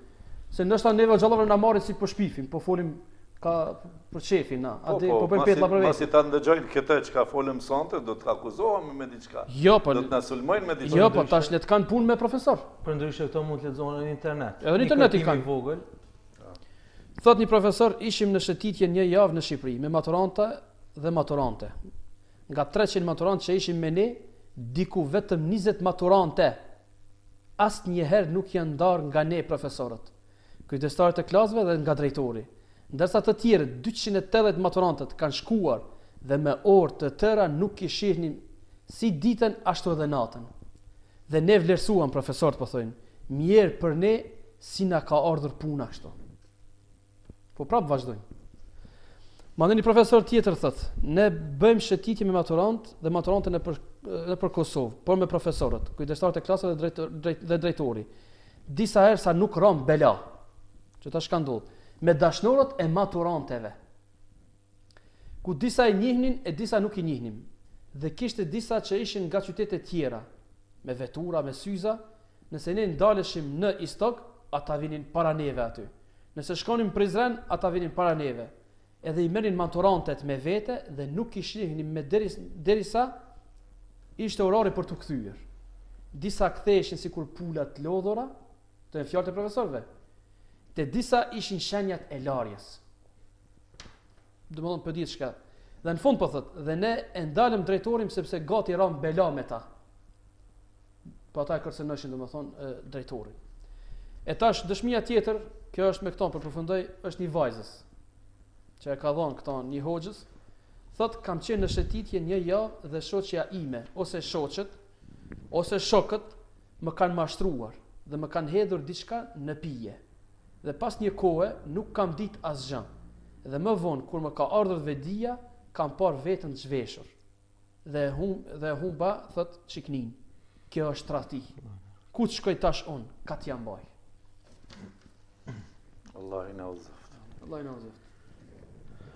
Se ndoshta neve xhallavë na marrin si po shpifim, po folim ka për shefin na. A di po bëjmë petlla për vetë. Pasi ta ndëgjojnë këtë çka folëm sonte, do të akuzohemi me diçka. Jo, po. Do të na sulmojnë me diçka. Jo, po tash le të kanë punë me profesor. Përndryshe këto mund të lexohen në internet. Edhe në internet i kanë. Vogël. Thot një profesor, ishim në shëtitje një javë në Shqipëri me maturante dhe maturante. Nga 300 maturantë që ishim me ne, diku vetëm 20 maturante. Asnjëherë nuk janë ndarë nga ne profesorët, kujdestarët e klasëve dhe nga drejtori. Ndërsa të tjerë 280 maturantët kanë shkuar dhe me orë të tëra nuk i shihnin si ditën ashtu edhe natën. Dhe ne vlerësuam profesorët po thojnë, mirë për ne si na ka ardhur puna kështu. Po prapë vazhdojnë. Mandej një profesor tjetër thot, ne bëjmë shëtitje me maturantë dhe maturantën në për Kosovë, por me profesorët, kujdestarët e klasave dhe drejtori. Disa herë sa nuk rom bela, që tash ka ndodhur, me dashnorët e maturanteve. Ku disa i njihnin e disa nuk i njihnim. Dhe kishte disa që ishin nga qytete tjera, me vetura, me syza, nëse ne ndaleshim në Istok, ata vinin para neve aty. Nëse shkonim në Prizren, ata vinin para neve. Edhe i merrin maturantet me vete dhe nuk i shihnin me derisa ishte orari për të kthyer. Disa ktheheshin sikur pula të lodhura, të fjalët e profesorëve. Te disa ishin shenjat e larjes. Domethënë për ditë çka. Dhe në fund po thot, dhe ne e ndalëm drejtorim sepse gati ram bela me ta. Po ata e kërcënoshin domethënë drejtorin. E tash dëshmia tjetër, kjo është me këto përfundoj, është një vajzës që e ka dhënë këto një hoxhës, thot kam qenë në shëtitje një javë dhe shoqja ime ose shoqët ose shokët më kanë mashtruar dhe më kanë hedhur diçka në pije. Dhe pas një kohe nuk kam ditë asgjë. Dhe më vonë kur më ka ardhur vedia, kam parë veten zhveshur. Dhe humba thot çiknin. Kjo është tradhti. Ku të shkoj tash unë? Ka t'ja mbaj. Allah i na uzoft. Allah i na uzoft.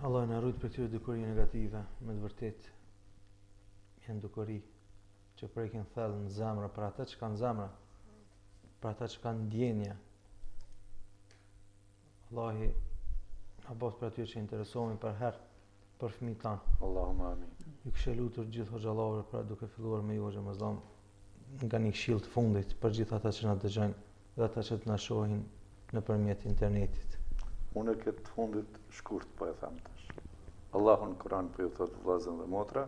Allah na rujt për këtyre dukuri negative, me të vërtet janë dukuri që prekin thellë në zemra për ata që kanë zemra, për ata që kanë ndjenja. Allahi na bëft për atyre që interesohen për herë për fëmijët tanë. Allahumma amin. Ju kishë lutur gjithë hoxhallarëve për duke filluar me ju xhamazam nga një këshill të fundit për gjithë ata që na dëgjojnë dhe ata që të na shohin nëpërmjet internetit. Unë këtë të fundit shkurt po e them tash. Allahu në Kur'an po ju thot vëllezër dhe motra,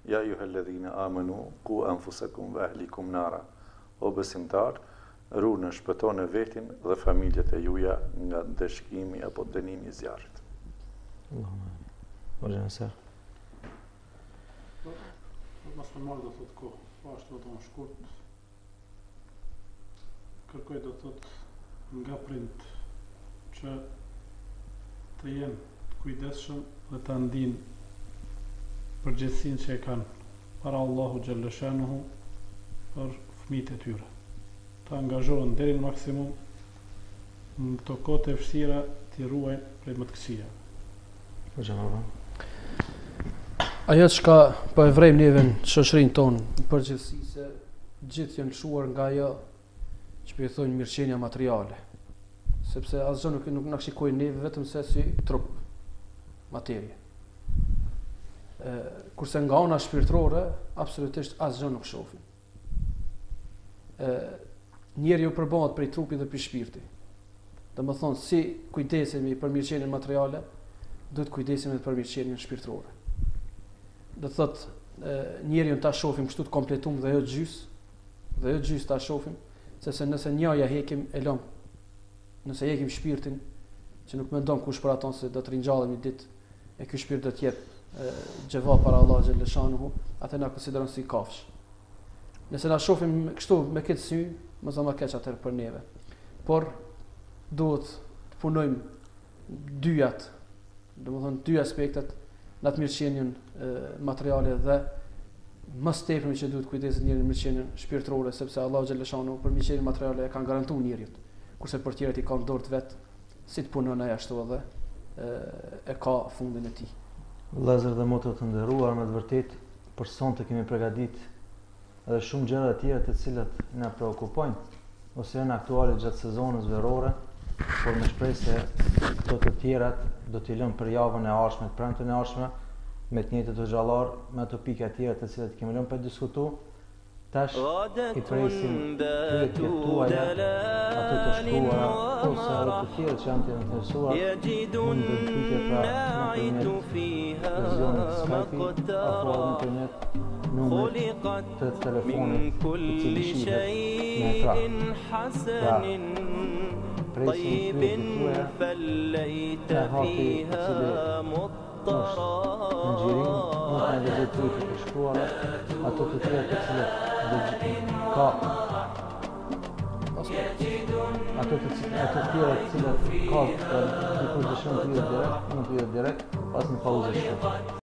ja ayyuhalladhina amanu qu anfusakum wa ahlikum nara. O besimtar, runi shpëtoni vetin dhe familjet e juaja nga dëshkimi apo dënimi i zjarrit. Allahumma amin. Hoxha Nasser. Mos më marrë do thot kohë, po ashtu do të më shkurt. Kërkoj do thot nga prind që të jenë të kujdesshëm dhe të ndinë përgjegjësinë që e kanë para Allahu xhalleshanuhu për fëmijët e tyre. Të angazhohen deri në maksimum në këto kohë të vështira t'i ruajnë prej më të këqijave. Hoxha Nasser. Ajo çka po e vrejmë neve në shoqërinë tonë, në përgjithësi se gjithë janë lëshuar nga ajo që po i thonë mirëqenia materiale. Sepse asgjë nuk na shikojnë neve vetëm se si trup, materie. Kurse nga ana shpirtërore, absolutisht asgjë nuk shohim. Njeriu përbohet prej trupit dhe prej shpirti. Domethënë si kujdesemi për mirëqenien materiale, duhet kujdesemi edhe për mirëqenien shpirtërore. Do thotë njeriu ta shohim kështu të kompletuar dhe jo gjys ta shohim, sepse nëse njëja hekim e lëm. Nëse hekim shpirtin, që nuk mendon kush për aton se do të ringjallemi ditë e ky shpirt do të jetë gjeva para Allah xhaleshanuhu, atë na konsideron si kafsh. Nëse na shohim kështu me këtë sy, mos ama keq atëherë për neve. Por duhet të punojmë dyjat, domethënë dy aspektet, në atë mirëqenien materiale dhe më së tepërmi që duhet kujdeset njeriu në mirëqenien shpirtërore, sepse Allah xhaleshanuhu për mirëqenien materiale e ka garantuar njeriu. Kurse për tjerët i kanë dorë të vetë, si të punon ai ashtu edhe e ka fundin e tij. Vëllezër dhe motra të nderuar, me të vërtet për sonte kemi përgatitur edhe shumë gjëra të tjera të cilat na preokupojnë ose janë aktuale gjatë sezonës verore, por me shpresë se këto të tjerat do t'i lëmë për javën e ardhshme, të premten e ardhshme, me të njëjtët të xhallar, me ato pika të tjera të cilat kemi lënë për të diskutuar. Tash i presim pyetjet tuaja, ato të shkruara ose ato të tjera që janë të interesuar, mund të pyetje pra nëpërmjet versionit Skype apo nëpërmjet numrit të telefonit i cili shihet në ekran. Pra, presim pyetjet tuaja e hati i cili është në gjirim, mund të në lexoj pyetjet e shkruara, ato të tjera të cilat ka ato të tjera të cilat ka dikush dëshiron të pyet direkt, mund të pyet direkt pas një pauze shkurtër.